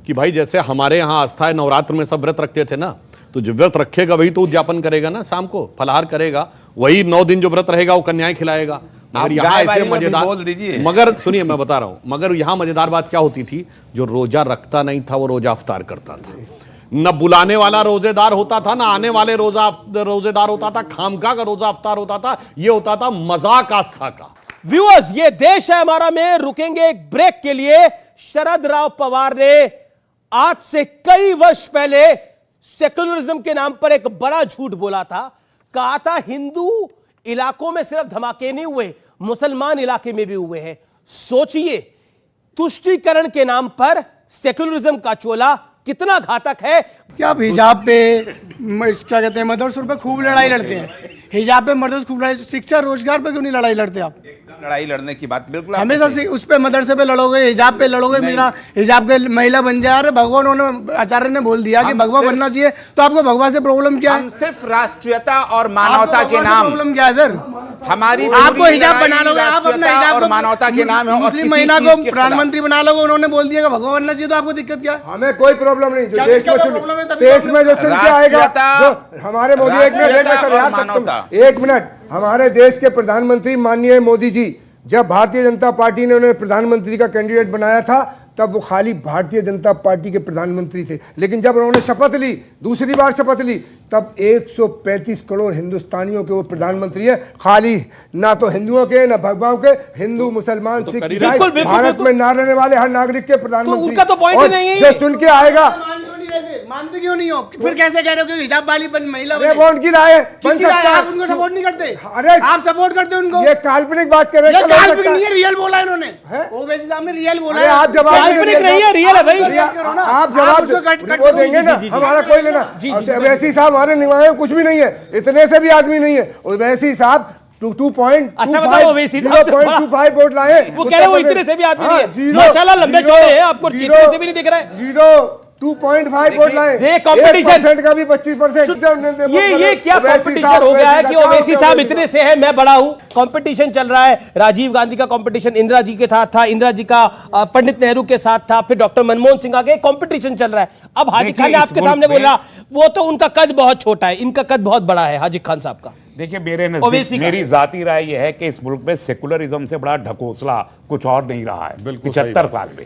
कि भाई जैसे हमारे यहाँ आस्था है, नवरात्र में सब व्रत रखते थे ना, तो जो व्रत रखेगा वही तो उद्यापन करेगा ना, शाम को फलाहार करेगा, वही 9 दिन जो व्रत रहेगा वो कन्याएं खिलाएगा। मगर यहाँ ऐसे मजेदार, मगर सुनिए मैं बता रहा हूं, मगर यहाँ मजेदार बात क्या होती थी, जो रोजा रखता नहीं था वो रोजा अफ्तार करता था। न बुलाने वाला रोजेदार होता था, ना आने वाले रोजेदार होता था, खामखा का रोजा अफ्तार होता था। ये होता था मजाक आस्था का। व्यूअर्स, ये देश है हमारा में रुकेंगे एक ब्रेक के लिए। शरद राव पवार ने आज से कई वर्ष पहले सेकुलरिज्म के नाम पर एक बड़ा झूठ बोला था। कहा था हिंदू इलाकों में सिर्फ धमाके नहीं हुए, मुसलमान इलाके में भी हुए हैं। सोचिए, तुष्टीकरण के नाम पर सेकुलरिज्म का चोला कितना घातक है। क्या आप हिजाब पे, क्या कहते हैं, मदरसों पे खूब लड़ाई लड़ते हैं, हिजाब पे मदरसे खूब लड़ाई, शिक्षा रोजगार पे क्यों नहीं लड़ाई लड़ते आप? लड़ाई लड़ने की बात बिल्कुल हमेशा उस पे मदरसे पे लड़ोगे, हिजाब पे लड़ोगे, मेरा हिजाब के महिला बन जाए। अरे भगवान, उन्होंने आचार्य ने बोल दिया कि भगवा बनना चाहिए, तो आपको भगवा से प्रॉब्लम क्या है? हम सिर्फ राष्ट्रीयता और मानवता के नाम, प्रॉब्लम क्या है सर? हमारी आपको हिजाब बना लोगे, आप अपना हिजाब और मानवता के नाम है, मुस्लिम महिला को प्रधानमंत्री बना लोगे, उन्होंने बोल दिया कि भगवा बनना चाहिए, तो आपको दिक्कत क्या है? हमें कोई प्रॉब्लम नहीं। जो देश में जो चुन के आएगा, जो हमारे मोदी, एक मिनट, हमारे देश के प्रधानमंत्री माननीय मोदी जी, जब भारतीय जनता पार्टी ने उन्हें प्रधानमंत्री का कैंडिडेट बनाया था, तब वो खाली भारतीय जनता पार्टी के प्रधानमंत्री थे। लेकिन जब उन्होंने शपथ ली, दूसरी बार शपथ ली, तब 135 करोड़ हिंदुस्तानियों के वो प्रधानमंत्री है। खाली ना तो हिंदुओं के, ना भगवान के, हिंदू, मुसलमान, सिख, ईसाई, भारत में ना रहने वाले हर नागरिक के प्रधानमंत्री। उनका तो पॉइंट ही नहीं है। जो चुन के आएगा, मानते क्यों नहीं हो? फिर कैसे कह रहे हो कि हिजाब वाली महिला? वो उनकी राय है, आप उनको सपोर्ट नहीं करते? अरे आप सपोर्ट करते उनको? ये काल्पनिक बात कर रहे हैं। काल्पनिक नहीं है, रियल बोला इन्होंने। ओवैसी साहब ने रियल बोला अरे है। आप जवाब काल्पनिक नहीं है, रियल है भाई। आप जवाब वो देंगे ना, हमारा कोई लेना। ओवैसी साहब हमारे निभाए कुछ भी नहीं है, इतने से भी आदमी नहीं है। ओवैसी साहब 0.25 वोट लाए। वो कह रहे हैं वो इतने से भी आदमी नहीं है, माशाल्लाह लंबे चौड़े हैं, आपको इतने से भी नहीं दिख रहा है। 2.5 वोट लाए। ये कंपटीशन का भी 25%। ये क्या कंपटीशन हो गया है कि ओवैसी साहब इतने से है, मैं बड़ा हूं। कंपटीशन चल रहा है, राजीव गांधी का कंपटीशन इंदिरा जी के साथ था, इंदिरा जी का पंडित नेहरू के साथ था, फिर डॉक्टर मनमोहन सिंह आगे कंपटीशन चल रहा है। अब हाजी खान ने आपके सामने बोला, वो तो उनका कद बहुत छोटा है, इनका कद बहुत बड़ा है हाजी खान साहब का। देखिए मेरे नजदीक मेरी जाती राय यह है कि इस मुल्क में सेकुलरिज्म से बड़ा ढकोसला कुछ और नहीं रहा है। 75 साल में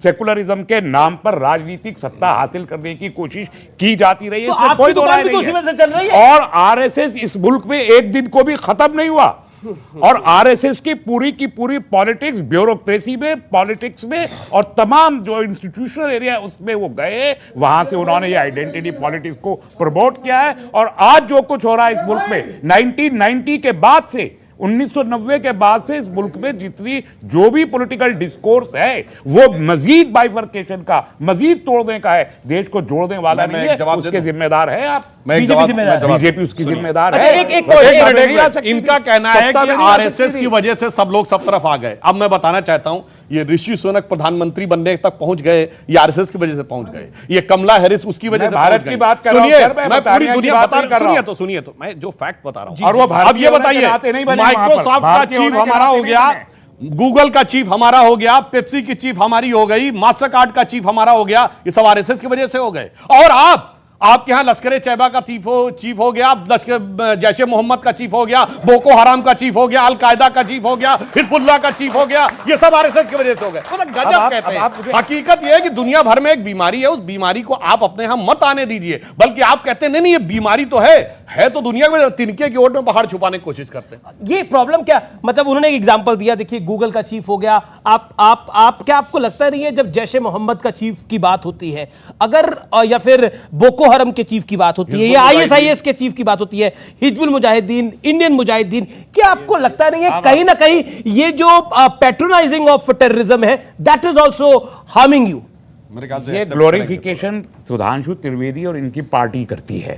सेकुलरिज्म के नाम पर राजनीतिक सत्ता हासिल करने की कोशिश की जाती रही है, तो इसमें कोई दो राय नहीं नहीं है। चल रही है। और आरएसएस इस मुल्क में एक दिन को भी खत्म नहीं हुआ, और आरएसएस की पूरी पॉलिटिक्स ब्यूरोक्रेसी में, पॉलिटिक्स में और तमाम जो इंस्टीट्यूशनल एरिया है उसमें वो गए, वहां से उन्होंने ये आइडेंटिटी पॉलिटिक्स को प्रमोट किया है। और आज जो कुछ हो रहा है इस मुल्क में 1990 के बाद से, 1990 के बाद से इस मुल्क में जितनी जो भी पॉलिटिकल डिस्कोर्स है वो मजीद बाइफर्केशन का, मजीद तोड़ने का है, देश को जोड़ने वाला नहीं है। उसके जिम्मेदार है आप, बीजेपी उसकी जिम्मेदार है। इनका कहना है कि आरएसएस की वजह से सब लोग सब तरफ आ गए। अब मैं बताना चाहता हूं, ये ऋषि सुनक प्रधानमंत्री बनने तक पहुंच गए, ये आरएसएस की वजह से पहुंच गए। ये कमला हैरिस उसकी वजह से भारत की बात कर रहा हूं, सुनिए, मैं पूरी दुनिया बता रहा हूं। सुनिए तो मैं जो फैक्ट बता रहा हूं। और वो अब ये बताइए, माइक्रोसॉफ्ट का चीफ हमारा हो गया, गूगल का चीफ हमारा हो गया, पेप्सी की चीफ हमारी हो गई, मास्टर कार्ड का चीफ हमारा हो गया, ये सब आरएसएस की वजह से हो गए। और आपके यहां लश्कर तैयबा का चीफ हो गया, जैश मोहम्मद का चीफ हो गया, बोको हराम का चीफ हो गया, अल कायदा का चीफ हो गया, हिजबुल्लाह का चीफ हो गया, ये सब आरएसएस की वजह से हो गए। मतलब गजब कहते हैं। हकीकत यह है कि दुनिया भर में एक बीमारी है, उस बीमारी को आप अपने यहां मत आने दीजिए, बल्कि आप कहते हैं नहीं ये बीमारी तो है तो दुनिया में तिनके की ओट में पहाड़ छुपाने की कोशिश करते हैं। ये प्रॉब्लम क्या, मतलब उन्होंने एक एग्जांपल दिया, देखिए गूगल का चीफ हो गया। आप क्या आपको लगता नहीं है जब जैश मोहम्मद का चीफ की बात होती है, अगर या फिर बोको हरम के चीफ की बात होती है, या आईएसआईएस के चीफ की बात होती है, हिजबुल मुजाहिदीन, इंडियन मुजाहिदीन, क्या आपको लगता नहीं है कहीं ना कहीं ये जो पैट्रोनाइजिंग ऑफ टेररिज्म है, that is also harming you? ये ग्लोरिफिकेशन सुधांशु त्रिवेदी और इनकी पार्टी करती है,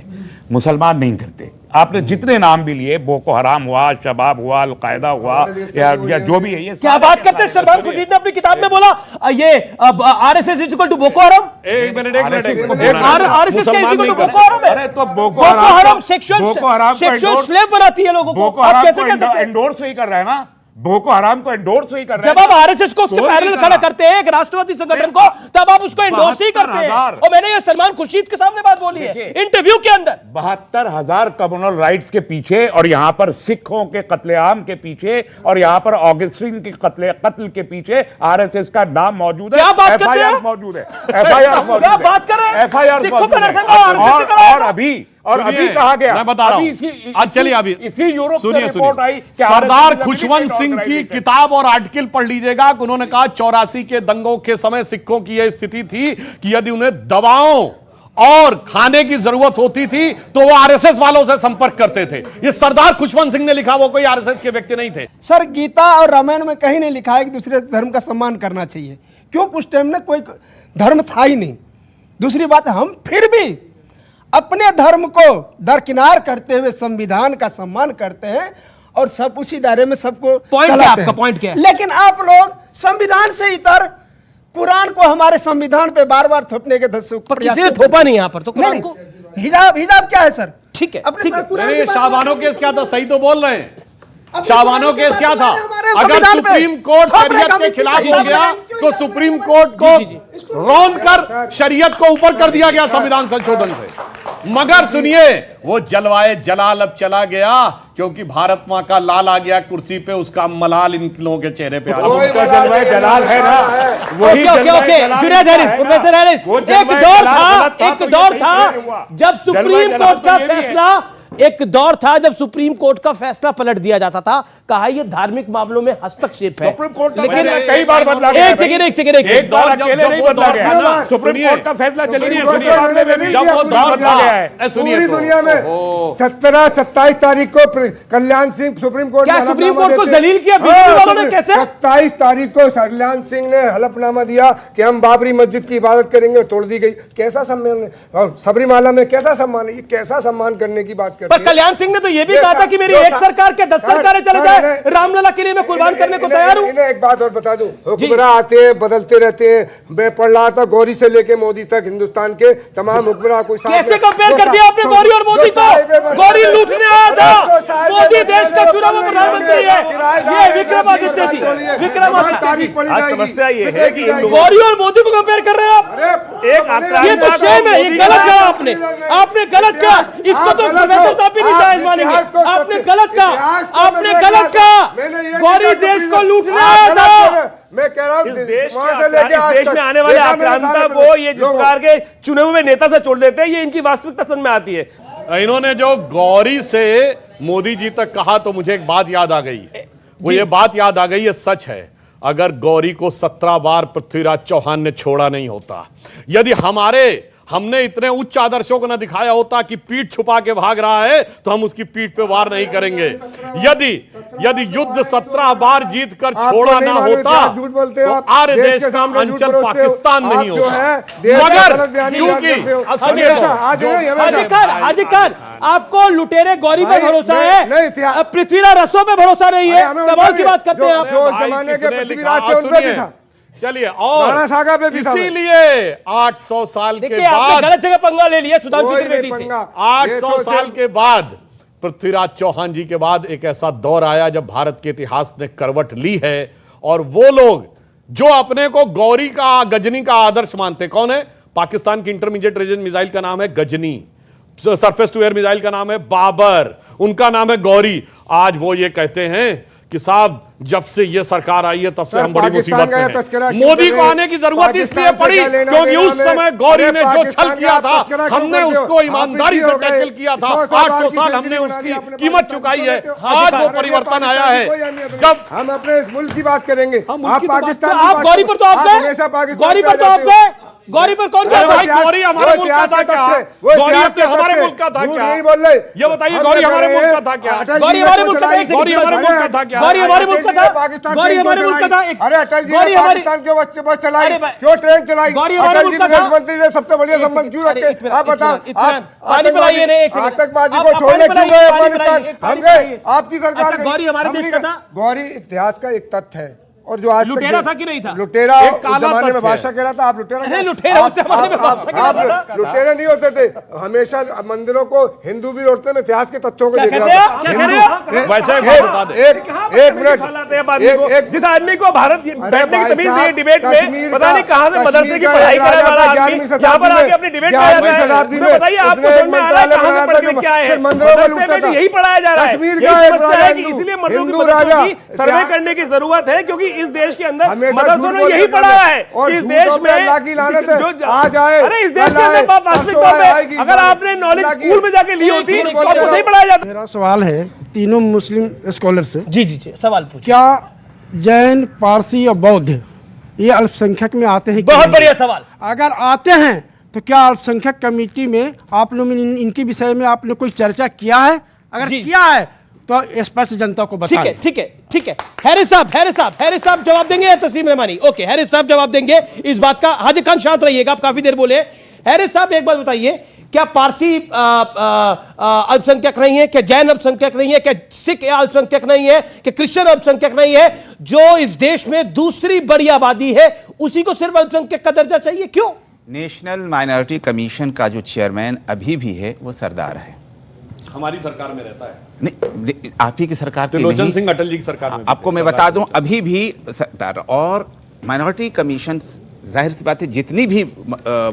मुसलमान नहीं करते। आपने जितने नाम भी लिए, बोको हराम हुआ, शबाब हुआ, अल कायदा हुआ, या जो भी है, ये क्या बात करते हैं। सलमान खुर्शीद ने अपनी किताब में बोला ये RSS is equal to Boko Haram. एक मिनट आरएसएस क्या is equal to Boko Haram है? अरे तो बोको हराम सेक्सुअल स्लेव बनाती है लोगों को। बोको हराम को एंडोर्स नहीं कर रहा है ना, बोको हराम को एंडोर्स नहीं कर रहे हैं। जब आप आरएसएस को उसके पैरेलल खड़ा करते हैं एक राष्ट्रवादी संगठन को, तब आप उसको एंडोर्स ही करते हैं। और मैंने ये सलमान खुर्शीद के सामने बात बोली है इंटरव्यू के अंदर। 72,000 कम्युनल राइट्स के पीछे, और यहां पर सिखों के कत्लेआम के पीछे, और यहां पर ऑगस्टिन के कत्ल के पीछे आरएसएस का नाम मौजूद है। क्या बात करते हैं? मौजूद है, एफआईआर मौजूद है। क्या बात कर रहे हैं? एफआईआर और अभी कहा गया, मैं बता रहा हूं। आज चलिए अभी इसी यूरोप से सुनिए रिपोर्ट आई कि सरदार खुशवंत सिंह की किताब और आर्टिकल पढ़ लीजिएगा। उन्होंने कहा 84 के दंगों के समय सिखों की यह स्थिति थी कि यदि उन्हें दवाओं और खाने की जरूरत होती थी तो वो आरएसएस वालों से संपर्क करते थे। ये सरदार खुशवंत सिंह ने लिखा, वो कोई आरएसएस के व्यक्ति नहीं थे। सर गीता और रामायण में कहीं नहीं लिखा है कि दूसरे धर्म का सम्मान करना चाहिए, क्यों उस टाइम में कोई धर्म था ही नहीं। दूसरी बात, हम फिर भी अपने धर्म को दरकिनार करते हुए संविधान का सम्मान करते हैं और सब उसी दायरे में सबको आपका पॉइंट क्या है? लेकिन आप लोग संविधान से इतर कुरान को हमारे संविधान पे बार बार थोपने के किसी ने थोपा नहीं यहाँ पर तो कुरान को। हिजाब क्या है सर? ठीक है, शाहबानो केस क्या था? सही तो बोल रहे हैं। शाहबानो केस क्या था? अगर सुप्रीम कोर्ट शरीयत के खिलाफ हो गया तो सुप्रीम कोर्ट को रौंद कर शरीयत को ऊपर कर दिया गया संविधान संशोधन से। मगर सुनिए, वो जलवाए जलाल अब चला गया क्योंकि भारत मां का लाल आ गया कुर्सी पे, उसका मलाल इन लोगों के चेहरे पे आ गया। जलवाए जलाल है ना, वही जुनैद हैरिस, प्रोफेसर हैरिस, एक दौर था जब सुप्रीम कोर्ट का फैसला एक दौर था जब सुप्रीम कोर्ट का फैसला पलट दिया जाता था, कहा यह धार्मिक मामलों में हस्तक्षेप है। सुप्रीम कोर्ट का लेकिन फैसला कई बार बदला गया है। एक सेकंड एक दौर अकेले नहीं बदला गया है। सुप्रीम कोर्ट का फैसला चलिए पूरी दुनिया में 27 तारीख को कल्याण सिंह सुप्रीम कोर्ट क्या सुप्रीम कोर्ट को जलील किया बीजेपी वालों ने? कैसे 27 तारीख को कल्याण सिंह ने हलफनामा दिया कि हम बाबरी मस्जिद की इबादत करेंगे, तोड़ दी गई। कैसा सम्मान है? और सबरीमाला में कैसा सम्मान है? ये कैसा सम्मान करने की बात करते पर कल्याण सिंह ने तो ये भी कहा था कि मेरी एक सरकार के 10 सरकारें चले जाए, रामलला के लिए मैं कुर्बान करने को तैयार हूं। एक बात और बता दूं, हुक्मरान आते हैं बदलते रहते हैं। मैं पढ़ रहा था गौरी से लेके मोदी तक हिंदुस्तान के तमाम हुक्मरान कोई कैसे कंपेयर कर दिया आपने गौरी और मोदी को? गौरी लूटने आया था, मोदी देश का चुना हुआ प्रधानमंत्री है। ये विक्रमादित्य सिंह, विक्रमादित्य। आज समस्या ये है कि गौरी और मोदी को कंपेयर कर रहे हैं आप। ये तो शेम है, ये गलत कहा आपने गलत कहा। इसको तो प्रोफेसर साहब भी नहीं जायज मानेंगे। आपने गलत कहा, आपने गलत कहा। गौरी देश को लूटने आया था। मैं कह रहा हूं इस देश में आने वाले आक्रांता को ये जिस प्रकार के चुने हुए नेता से छोड़ देते हैं, ये इनकी वास्तविकता समझ में आती है। इन्होंने जो गौरी से मोदी जी तक कहा तो मुझे एक बात याद आ गई। वो ये बात याद आ गई, ये सच है। अगर गौरी को 17 बार पृथ्वीराज चौहान ने छोड़ा नहीं होता, यदि हमने इतने उच्च आदर्शों को न दिखाया होता कि पीठ छुपा के भाग रहा है, तो हम उसकी पीठ पे वार नहीं करेंगे। यदि युद्ध 17 बार जीत कर छोड़ा ना होता तो आर्य देश का अंचल पाकिस्तान नहीं होता। मगर चूंकि हाजी खान, आपको लुटेरे गौरी पे भरोसा है, पृथ्वीराज रसों पे भरोसा नहीं है। कमाल की बात करते हैं आप। चलिए, और इसीलिए 800 साल के बाद गलत जगह पंगा ले लिया सुधांशु त्रिवेदी से। 800 साल के बाद पृथ्वीराज चौहान जी के बाद एक ऐसा दौर आया जब भारत के इतिहास ने करवट ली है। और वो लोग जो अपने को गौरी का, गजनी का आदर्श मानते, कौन है? पाकिस्तान की इंटरमीडिएट रेंज मिसाइल का नाम है Ghazni, surface to air missile का नाम है बाबर, उनका नाम है गौरी। आज वो ये कहते हैं कि साहब जब से ये सरकार आई है तब से हम बड़ी मुसीबत में हैं। मोदी को आने की जरूरत इसलिए पड़ी क्योंकि उस समय गौरी ने जो छल किया था, हमने उसको ईमानदारी से टैकल किया था। 800 साल हमने उसकी कीमत चुकाई है। आज वो परिवर्तन आया है जब हम अपने इस मुल्क की बात करेंगे। आप पाकिस्तान, आप गौरी पर तो आप गए, गौरी पर तो आप गए, गौरी पर कौन गया? गौरी हमारे मुल्क का था क्या? गौरी हमारे मुल्क का था क्या? ये बताइए, गौरी हमारे मुल्क का था क्या? गौरी हमारे मुल्क का था? गौरी हमारे मुल्क का था क्या? गौरी हमारे मुल्क का था? गौरी हमारे मुल्क का था? अरे अटल जी ने पाकिस्तान क्यों बस चलाई, क्यों ट्रेन चलाई? अटल जी विदेश मंत्री ने सबसे बढ़िया संबंध क्यों रखे? आप बताओ। पानी पिलाइए ने, आतंकवादी को छोड़ने क्यों गए अफगानिस्तान? हम गए, आपकी सरकार। गौरी हमारे देश का था? गौरी इतिहास का एक तथ्य है। और जो आज लुटेरा था कि नहीं था? लुटेरा उस जमाने में बादशाह कह रहा था। आप लुटेरा नहीं, लुटेरे नहीं होते थे। हमेशा मंदिरों को हिंदू भी लौटते हैं। इतिहास के तथ्यों को देख रहा था। वैसे एक मिनट, जिस आदमी को भारत बैठने की तमीज नहीं डिबेट में, पता नहीं कहां से मदरसे की पढ़ाई करने वाला आदमी यहां पर आके अपनी डिबेट कर रहा है। बताइए, आपको समझ में आ रहा है कहां से पढ़ के क्या है? मदरसे में यही पढ़ाया जा रहा है। इसलिए मदरसों की सर्वे करने की जरूरत है, क्योंकि इस देश के अंदर मदरसों ने यही पढ़ाया है कि इस देश में जो आ जाए, अरे इस देश के अंदर बात वास्तविक तौर पे अगर आपने नॉलेज स्कूल में जाके ली होती तो आपको सही पढ़ाया जाता। मेरा सवाल है तीनों मुस्लिम स्कॉलर से। जी जी जी, सवाल पूछिए। क्या जैन, पारसी और बौद्ध ये अल्पसंख्यक में आते हैं? बहुत बढ़िया सवाल। अगर आते हैं तो क्या अल्पसंख्यक कमेटी में आप लोगों ने इनके विषय में आपने कोई चर्चा किया है? अगर किया है तो स्पष्ट जनता को बताएं। ठीक है, ठीक है, ठीक है। हैरिस साहब जवाब देंगे या तस्लीम रहमानी? ओके, हैरिस साहब जवाब देंगे इस बात का। हाजी खान शांत रहिएगा, आप काफी देर बोले। हैरिस साहब एक बात बताइए, क्या पारसी अल्पसंख्यक नहीं है? क्या जैन अल्पसंख्यक नहीं है? क्या सिख अल्पसंख्यक नहीं है? क्या क्रिश्चियन अल्पसंख्यक नहीं है? जो इस देश में दूसरी बड़ी आबादी है, उसी को सिर्फ अल्पसंख्यक का दर्जा चाहिए? क्यों? नेशनल माइनॉरिटी कमीशन का जो चेयरमैन अभी भी है वो सरदार है, हमारी सरकार में रहता है। नहीं, आप ही की सरकार में त्रिलोचन सिंह अटल जी की सरकार में। आपको मैं बता दूं, अभी भी सरदार और माइनॉरिटी कमीशन जाहिर सी बात है जितनी भी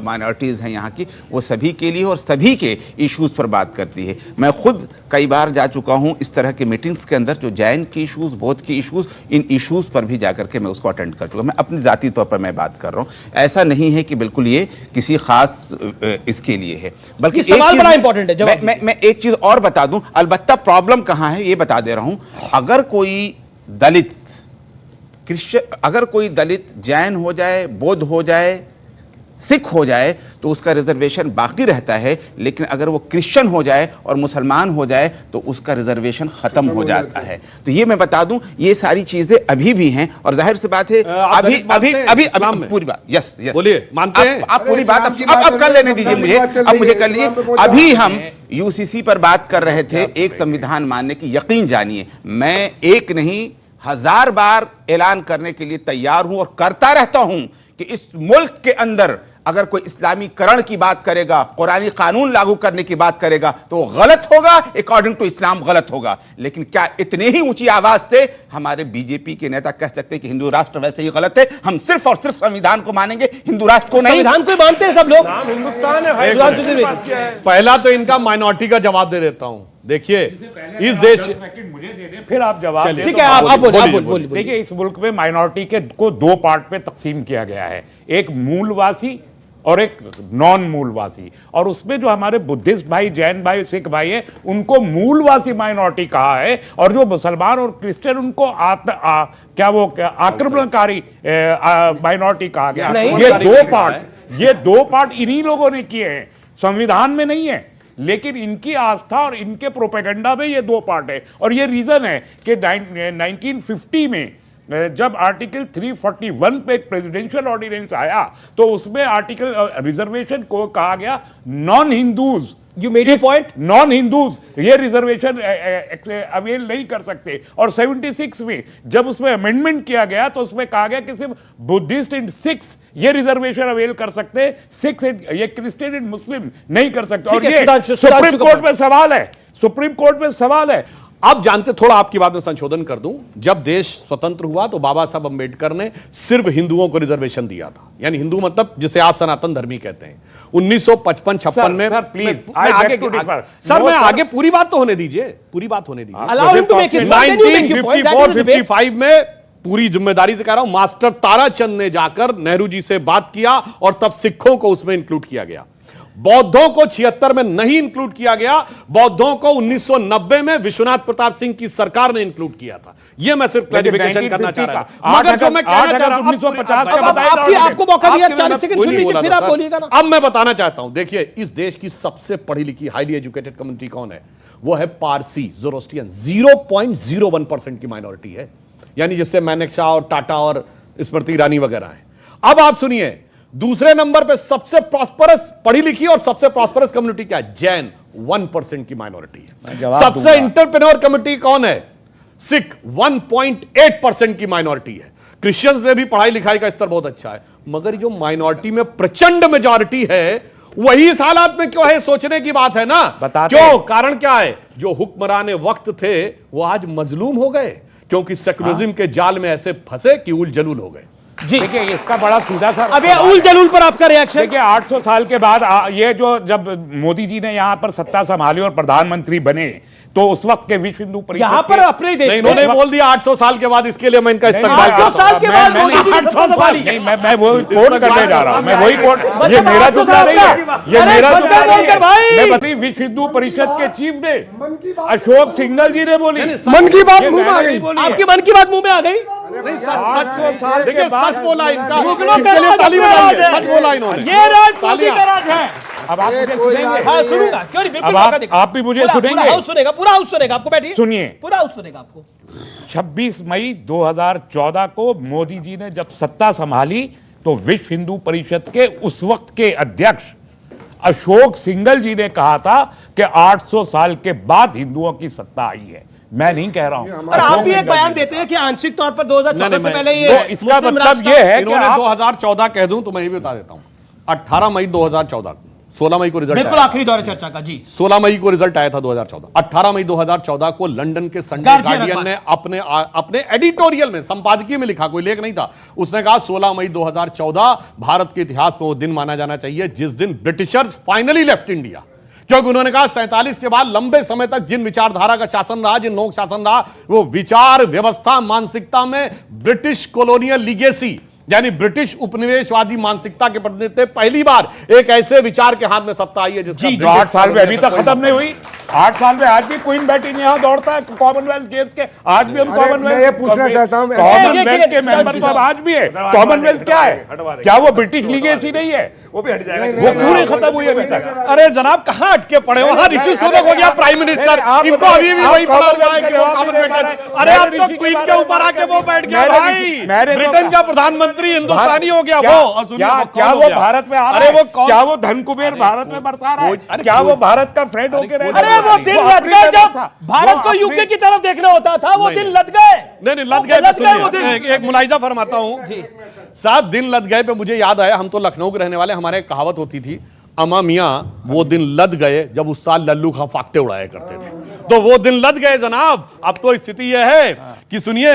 माइनॉरिटीज़ हैं यहाँ की वो सभी के लिए और सभी के इश्यूज़ पर बात करती है। मैं खुद कई बार जा चुका हूँ इस तरह के मीटिंग्स के अंदर, जो जैन के इश्यूज़, बौद्ध के इश्यूज़, इन इश्यूज़ पर भी जाकर के मैं उसको अटेंड कर चुका। मैं अपनी ज़ाती तौर पर मैं बात कर रहा हूँ, ऐसा नहीं है कि बिल्कुल ये किसी ख़ास इसके लिए है, बल्कि सवाल बड़ा इंपॉर्टेंट है। जवाब मैं एक चीज़ और बता दूँ, अलबत्ता प्रॉब्लम कहाँ है ये बता दे रहा हूँ। अगर कोई दलित क्रिश्चियन, अगर कोई दलित जैन हो जाए, बौद्ध हो जाए, सिख हो जाए तो उसका रिजर्वेशन बाकी रहता है, लेकिन अगर वो क्रिश्चियन हो जाए और मुसलमान हो जाए तो उसका रिजर्वेशन खत्म हो जाता है। तो ये मैं बता दूं, ये सारी चीजें अभी भी हैं और जाहिर सी बात है अभी पूरी बात, यस बोलिए, मानते हैं आप पूरी बात अब कर लेने दीजिए मुझे, अब मुझे कर लीजिए। अभी हम यूसीसी पर बात कर रहे थे, एक संविधान मानने की, यकीन जानिए मैं एक नहीं 1000 बार ऐलान करने के लिए तैयार हूं और करता रहता हूं कि इस मुल्क के अंदर अगर कोई इस्लामीकरण की बात करेगा, कुरानी कानून लागू करने की बात करेगा तो वो गलत होगा, अकॉर्डिंग टू इस्लाम गलत होगा। लेकिन क्या इतने ही ऊंची आवाज से हमारे बीजेपी के नेता कह सकते हैं कि हिंदू राष्ट्र वैसे ही गलत है, हम सिर्फ और सिर्फ संविधान को मानेंगे, हिंदू राष्ट्र को नहीं? संविधान को मानते हैं सब लोग, हिंदुस्तान है भाई। पहला तो इनका माइनॉरिटी का जवाब दे देता हूं। देखिए इस देश, मुझे दे दे फिर आप जवाब ठीक है, आप बोलिए। देखिए इस मुल्क में माइनॉरिटी के को 2 पार्ट पे तकसीम किया गया है, एक मूलवासी और एक नॉन मूलवासी। और उसमें जो हमारे बुद्धिस्ट भाई, जैन भाई, सिख भाई है, उनको मूलवासी माइनॉरिटी कहा है, और जो मुसलमान और क्रिश्चियन उनको आक्रमणकारी माइनॉरिटी कहा गया। ये दो पार्ट इन्हीं लोगों ने किए हैं, संविधान में नहीं है, लेकिन इनकी आस्था और इनके प्रोपेगेंडा में ये 2 पार्ट है। और ये रीजन है कि 1950 में जब आर्टिकल 341 पे एक प्रेसिडेंशियल ऑर्डिनेंस आया तो उसमें आर्टिकल रिजर्वेशन को कहा गया non Hindus, you made your point, non Hindus ये रिजर्वेशन अवेल नहीं कर सकते। और 76 में जब उसमें अमेंडमेंट किया गया तो उसमें कहा गया कि सिर्फ बुद्धिस्ट एंड सिख्स ये रिजर्वेशन अवेल कर सकते, सिख्स ये क्रिश्चियन एंड मुस्लिम नहीं कर सकते। और ये सुप्रीम कोर्ट में सवाल है, सुप्रीम कोर्ट में सवाल है। आप जानते, थोड़ा आपकी बात में संशोधन कर दूं, जब देश स्वतंत्र हुआ तो बाबा साहब अंबेडकर ने सिर्फ हिंदुओं को रिजर्वेशन दिया था, यानी हिंदू मतलब जिसे आज सनातन धर्मी कहते हैं। 1955-56 में सर प्लीज सर मैं आगे पूरी बात तो होने दीजिए, पूरी बात होने दीजिए। 1954-55 में पूरी जिम्मेदारी से कह रहा हूं, मास्टर ताराचंद ने जाकर नेहरू जी से बात किया और तब सिखों को उसमें इंक्लूड किया गया। बौद्धों को 76 में नहीं इंक्लूड किया गया, बौद्धों को 1990 में विश्वनाथ प्रताप सिंह की सरकार ने इंक्लूड किया था। यह मैं सिर्फ क्लैरिफिकेशन करना चाह रहा था। मगर जो मैं कहना चाह रहा हूं, 1950 आपको मौका दिया, 40 सेकंड सुन लीजिए, फिर आप बोलिएगा ना। अब मैं बताना चाहता हूं, देखिए इस देश की सबसे पढ़ी लिखी हाईली एजुकेटेड कम्युनिटी कौन है? वो है पारसी, ज़ोरोस्ट्रियन। 0.01% की माइनॉरिटी है, यानी जिससे मैनेक्षा और टाटा और स्मृति ईरानी वगैरह है। अब आप सुनिए, दूसरे नंबर पे सबसे प्रॉस्परस पढ़ी लिखी और सबसे प्रॉस्परस कम्युनिटी क्या है? जैन, 1% की माइनॉरिटी है। सबसे इंटरप्रेन्योर कम्युनिटी कौन है? सिख, 1.8% की माइनॉरिटी है। क्रिश्चियंस में भी पढ़ाई लिखाई का स्तर बहुत अच्छा है, मगर जो माइनॉरिटी में प्रचंड मेजॉरिटी है वही इस हालात में क्यों है, सोचने की बात है ना। क्यों? कारण क्या है? जो हुक्मरान वक्त थे वो आज मजलूम हो गए, क्योंकि सेकुलरिज्म के जाल में ऐसे फंसे कि उल जलूल हो गए। जी देखिए, इसका बड़ा सीधा सा अब ये उल जलूल पर आपका रिएक्शन। देखिए 800 साल के बाद ये जो जब मोदी जी ने यहाँ पर सत्ता संभाली और प्रधानमंत्री बने तो उस वक्त के विश्व हिंदू परिषद यहाँ पर अपने देश में इन्होंने बोल दिया 800 साल के बाद, इसके लिए मैं इनका इस्तेमाल 800 साल के बाद मैं वही कोट करने जा रहा हूँ, मैं वही कोट, ये मेरा जुमला नहीं है, ये मेरा जुमला नहीं है। मैं बता, विश्व हिंदू परिषद के चीफ ने अशोक सिंघल जी ने बोली, मन की बात मुंह में आ गई, आपकी मन की बात मुंह में आ गई। सच बोला इनका, सच बोला इन्होंने, ये राजनीति का राज है। अब आप मुझे सुनेंगे? हाँ सुनूंगा, क्यों नहीं, बिल्कुल आप भी मुझे सुनेंगे? पूरा हाउस सुनेगा, पूरा हाउस सुनेगा, आपको बैठिए, सुनिए, पूरा हाउस सुनेगा आपको। 26 मई 2014 को मोदी जी ने जब सत्ता संभाली तो विश्व हिंदू परिषद के उस वक्त के अध्यक्ष अशोक सिंघल जी ने कहा था कि 800 साल के बाद हिंदुओं की सत्ता आई है। मैं नहीं कह रहा हूं। और आप भी एक बयान देते हैं कि आंशिक तौर पर 2014 से पहले ये, तो इसका मतलब ये है कि इन्होंने 2014 कह दूं तो मैं ये भी बता देता हूं। 18 मई 2014 16 मई को रिजल्ट बिल्कुल आया। आखिरी दौर चर्चा का जी। 16 मई को रिजल्ट आया था 2014। 18 मई 2014 को लंदन के संडे गार्डियन ने अपने एडिटोरियल में, संपादकीय में लिखा, कोई लेख नहीं था, उसने कहा 16 मई 2014 भारत के इतिहास में वो दिन माना जाना चाहिए जिस दिन ब्रिटिशर्स फाइनली लेफ्ट इंडिया। क्योंकि उन्होंने कहा 47 के बाद लंबे समय तक जिन विचारधारा का शासन रहा, जिन लोक शासन रहा, वो विचार व्यवस्था मानसिकता में ब्रिटिश कॉलोनियल लीगेसी यानी ब्रिटिश उपनिवेशवादी मानसिकता के प्रतिनिधित्व थे। पहली बार एक ऐसे विचार के हाथ में सत्ता आई है जिसका 8 साल में अभी तक खत्म नहीं हुई। 8 साल में आज भी क्वीन बेटी यहाँ दौड़ता है कॉमनवेल्थ गेम्स के, आज भी हम कॉमनवेल्थ, ये पूछना चाहता हूं, कॉमनवेल्थ के मेंबर तो आज भी है। कॉमनवेल्थ क्या है? क्या वो ब्रिटिश लीगेसी नहीं है? वो भी हट जाएगा, वो पूरी खत्म हुई अभी तक। अरे जनाब कहां अटके पड़े, वहां ऋषि सुनक हो गया प्राइम मिनिस्टर, इनको अभी भी वही पड़ा हुआ है कि वो कॉमनवेल्थ है। अरे अब तो क्वीन के ऊपर आके वो बैठ गया भाई, ब्रिटेन का प्रधानमंत्री हिंदुस्तानी हो गया वो। क्या वो भारत में आ रहा है? क्या वो धन कुबेर भारत में बरसा रहा है? क्या वो भारत का फ्रेंड होके रह रहा है? वो दिन लद गए जब भारत को यूके की तरफ देखना होता था, वो दिन लद गए। नहीं लद गए। एक मुलाहिजा फरमाता हूं साहब, दिन लद गए पे मुझे याद आया, हम तो लखनऊ के रहने वाले, हमारे एक कहावत होती थी, अमा मियां वो दिन लद गए जब उस्ताद लल्लू खां फाख्ते उड़ाया करते थे। तो वो दिन लद गए जनाब। अब तो स्थिति यह है कि सुनिए,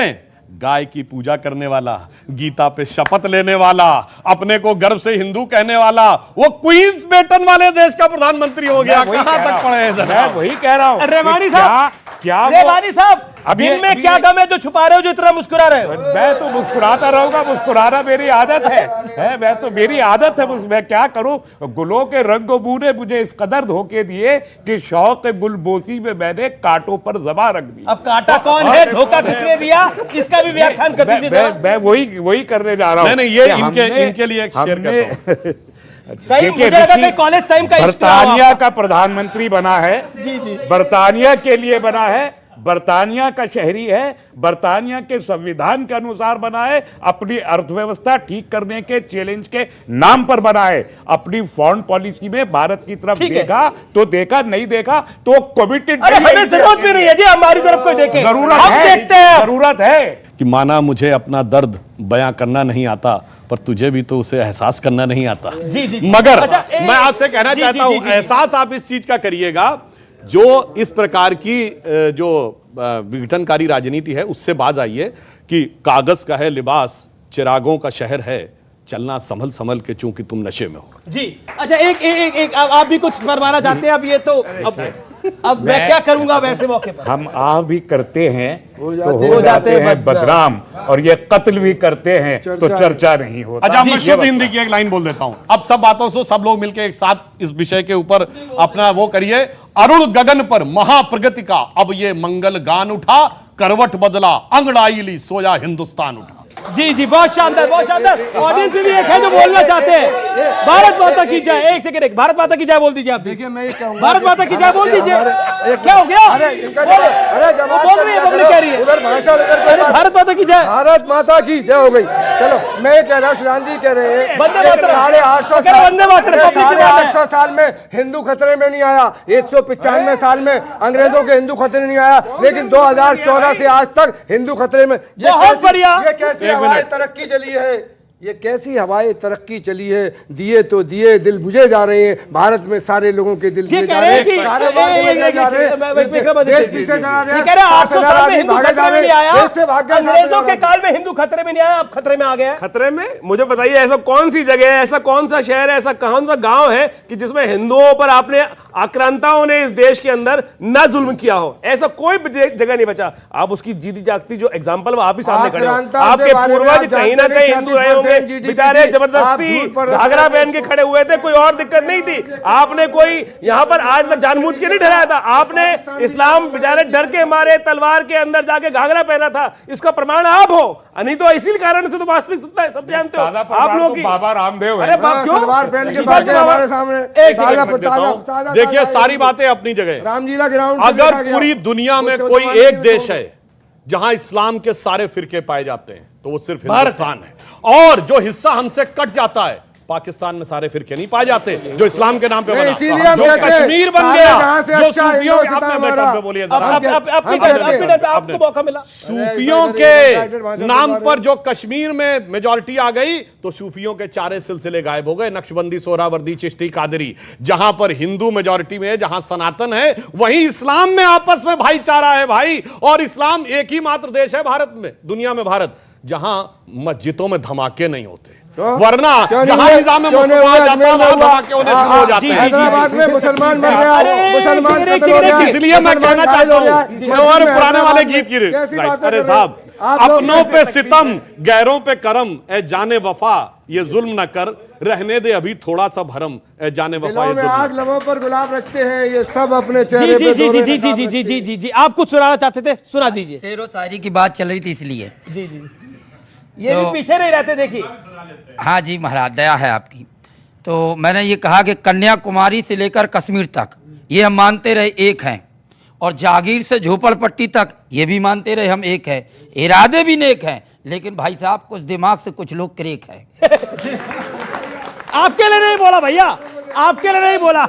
गाय की पूजा करने वाला, गीता पे शपथ लेने वाला, अपने को गर्व से हिंदू कहने वाला, वो क्वींस बेटन वाले देश का प्रधानमंत्री हो गया। कहां तक पड़े हैं जनाब? मैं वही कह रहा हूं। रेवानी साहब, रेवानी साहब, दिन में क्या गम है जो छुपा रहे हो, जो इतना मुस्कुरा रहे हो? मैं तो मुस्कुराता रहूंगा, मुस्कुराना मेरी आदत है। मैं तो मेरी आदत है, मैं क्या करूं? गुलों के रंगो बू ने मुझे इस कदर धोखे दिए कि शौक गुलबोसी में मैंने कांटों पर ज़बान रख दी। अब कांटा कौन है, धोखा किसने दिया, इसका भी व्याख्यान कर दीजिए। मैं वही करने जा रहा हूं। नहीं, ये इनके लिए एक शेयर करता हूं। कॉलेज टाइम का बर्तानिया का प्रधानमंत्री बना है, जी, बर्तानिया के लिए बना है, बर्तानिया का शहरी है, बर्तानिया के संविधान के अनुसार बना है, अपनी अर्थव्यवस्था ठीक करने के चैलेंज के नाम पर बना है। अपनी फॉरेन पॉलिसी में भारत की तरफ देखा तो देखा, नहीं देखा तो कमिटेड। हमें जरूरत भी नहीं है जी हमारी तरफ कोई देखे, जरूरत हम है, देखते हैं। जरूरत है कि माना मुझे अपना दर्द बयां करना नहीं आता, पर तुझे भी तो उसे एहसास करना नहीं आता। जी। मगर मैं आपसे कहना चाहता हूं, एहसास आप इस चीज का करिएगा, जो इस प्रकार की जो विघटनकारी राजनीति है उससे बाज आइए कि कागज का है लिबास, चिरागों का शहर है, चलना संभल संभल के चूंकि तुम नशे में हो। जी अच्छा, एक आप भी कुछ फरमाना चाहते हैं? अब ये तो अब मैं क्या करूंगा वैसे मौके पर? हम आ भी करते हैं तो हो जाते हैं बदनाम, और ये कत्ल भी करते हैं तो चर्चा नहीं होता। अच्छा, मैं शुद्ध हिंदी की एक लाइन बोल देता हूं। अब सब बातों से सब लोग मिलकर एक साथ इस विषय के ऊपर अपना वो करिए। अरुण गगन पर महाप्रगति का अब ये मंगल गान उठा, करवट बदला अंगड़ाई ली, सोया हिंदुस्तान उठा। जी, बहुत शानदार, बहुत शानदार। ऑडियंस भी एक है जो बोलना चाहते हैं। भारत माता की जय, एक सेकंड, एक भारत माता की जय बोल दीजिए आप। देखिए मैं ये कहूंगा, भारत माता की जय बोल दीजिए। क्या हो गया? अरे बोल रही है, पब्लिक कह रही है उधर भाषण, भारत माता की जय, भारत माता की जय हो गई। चलो मैं ये कह रहा हूँ, सुशांत जी कह रहे हैं वंदे मातरम, 850 साल में हिंदू खतरे में नहीं आया, 195 साल में अंग्रेजों के हिंदू खतरे नहीं आया, लेकिन 2014 से आज तक हिंदू खतरे में। बहुत बढ़िया। ये कैसी हवाएं तरक्की चली है, ये कैसी हवाएं तरक्की चली है। दिए तो दिए, दिल बुझे जा रहे हैं भारत में, सारे लोगों के दिल बुझे जा रहे हैं, अंग्रेजों के काल में हिंदू खतरे में नहीं आया, अब खतरे में आ गया। खतरे में? मुझे बताइए ऐसा कौन सी जगह है, ऐसा कौन सा शहर है, ऐसा कौन सा गांव है कि जिसमें हिंदुओं पर आपने आक्रांताओं ने इस देश के अंदर ना जुल्म किया हो? ऐसा कोई जगह नहीं बचा। आप उसकी जीती जागती जो एग्जाम्पल वो आप ही सामने खड़े हो। आपके पूर्वज कहीं ना कहीं हिंदू रहे होंगे, बेचारे जबरदस्ती घाघरा पहन के खड़े हुए थे, कोई और दिक्कत नहीं थी। आपने कोई यहाँ पर आज तक जानबूझ के नहीं ठहराया था। आपने इस्लाम बेचारे डर के मारे तलवार के अंदर जाके घाघरा पहना था, इसका प्रमाण आप हो। नहीं तो इसी कारण से तो वास्तविक सत्ता है, सब जानते हो आप लोग की। बाबा रामदेव अरे बाप क्यों तलवार पहन के भागे हमारे सामने। देखिए सारी बातें अपनी जगह। रामलीला ग्राउंड, अगर पूरी दुनिया में कोई एक देश है जहां इस्लाम के सारे फिरके पाए जाते हैं तो वो सिर्फ हिंदुस्तान है, और जो हिस्सा हमसे कट जाता है पाकिस्तान में सारे फिरके नहीं पाए जाते जो इस्लाम के नाम पे बना, इसीलिए हम जो कहते हैं, कश्मीर बन सारे गया, जहां से जो अच्छा सूफियों के हिंदू आपने हमारा। बैठक पे बोलिए जरा, आपको मौका मिला। सूफियों के नाम पर जो कश्मीर में मेजॉरिटी आ गई तो सूफियों के चारे सिलसिले गायब हो गए, नक्शबंदी, सोहरावर्दी, चिश्ती, कादरी। जहां पर हिंदू मेजॉरिटी में है, जहां सनातन है, वहीं इस्लाम में आपस में भाईचारा है भाई। और इस्लाम एक ही मात्र देश है भारत में, दुनिया में भारत, जहां मस्जिदों में धमाके नहीं होते, वरना जहां निजाम में मुस्तफा आ जाता है वहां धमाके होने शुरू हो जाते हैं। हैदराबाद में मुसलमान मर गया, मुसलमान कत्ल हो गया, इसलिए मैं कहना चाहता हूं, और पुराने वाले गीत की, अरे साहब, अपनों पे सितम गैरों पे करम, ए जाने वफा ये जुल्म न कर, रहने दे अभी थोड़ा सा भरम, ए जाने वफा ये में जुल्म। आग लबों पर गुलाब रखते हैं, ये सब अपने जी चेहरे जी पे जी दोहरे जी जी नकाब जी जी रखते जी जी आप कुछ सुनाना चाहते थे, सुना दीजिए। शेरो शायरी की बात चल रही थी इसलिए। जी जी, ये भी पीछे नहीं रहते, देखिए। हाँ जी महाराज, दया है आपकी। तो मैंने ये कहा कि कन्याकुमारी से लेकर कश्मीर तक ये हम मानते रहे एक हैं, और जागीर से झोपड़पट्टी तक ये भी मानते रहे हम एक है, इरादे भी नेक हैं, लेकिन भाई साहब कुछ दिमाग से कुछ लोग क्रेक है। आपके लिए नहीं बोला भैया, आपके लिए नहीं बोला,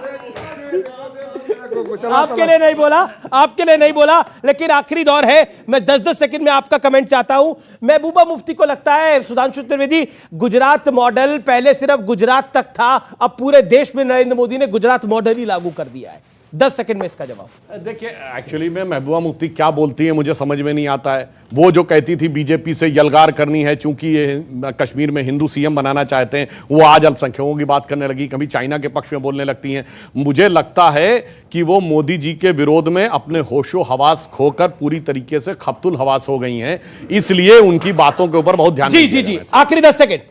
आपके लिए नहीं बोला, आपके लिए नहीं बोला। लेकिन आखिरी दौर है, मैं 10-10 सेकंड में आपका कमेंट चाहता हूं। महबूबा मुफ्ती को लगता है, सुधांशु त्रिवेदी, गुजरात मॉडल पहले सिर्फ गुजरात तक था, अब पूरे देश में नरेंद्र मोदी ने गुजरात मॉडल ही लागू कर दिया है। 10 सेकंड में इसका जवाब। देखिए, एक्चुअली में महबूबा मुफ्ती क्या बोलती है मुझे समझ में नहीं आता है। वो जो कहती थी बीजेपी से यलगार करनी है चूंकि ये कश्मीर में हिंदू सीएम बनाना चाहते हैं, वो आज अल्पसंख्यकों की बात करने लगी, कभी चाइना के पक्ष में बोलने लगती हैं। मुझे लगता है कि वो मोदी जी के विरोध में अपने होशो हवास खोकर पूरी तरीके से खप्तुल हवास हो गई हैं, इसलिए उनकी बातों के ऊपर बहुत ध्यान। जी जी जी, आखिरी 10 सेकंड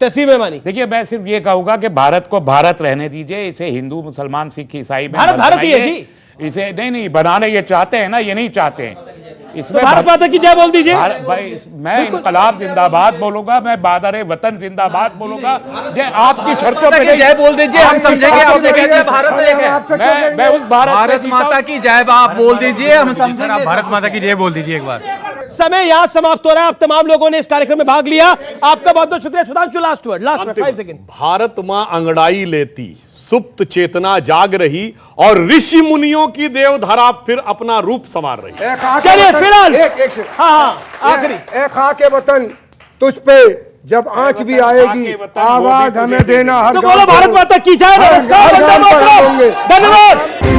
तस्वीर में मानी। देखिए, मैं सिर्फ ये कहूंगा कि भारत को भारत रहने दीजिए, इसे हिंदू मुसलमान सिख ईसाई में भारत भारत ही है जी, इसे नहीं बनाने ये चाहते हैं ना, ये नहीं चाहते हैं। इसमें तो भारत माता की जय बोल दीजिए। भाई मैं इनकलाब जिंदाबाद बोलूंगा, मैं बादरे वतन जिंदाबाद बोलूंगा। आपकी शर्तों पे जय बोल दीजिए, हम समझेंगे आपने कह दिया भारत एक है। मैं उस भारत माता की जय आप बोल दीजिए, हम समझेंगे। भारत माता की जय बोल दीजिए एक बार। समय यहां समाप्त हो रहा है। आप तमाम लोगों ने इस कार्यक्रम में भाग लिया, आपका बहुत बहुत शुक्रिया। Sudhanshu, last word, last 5 second. Bharat मां अंगड़ाई लेती, सुप्त चेतना जाग रही, और ऋषि मुनियों की देवधरा फिर अपना रूप संवार रही। चलिए फिलहाल हाँ, आखिरी एक खाके वतन तुझ पे जब आंच भी आएगी, आवाज हमें देना हर। तो बोलो भारत माता की जय, नमस्कार, धन्यवाद।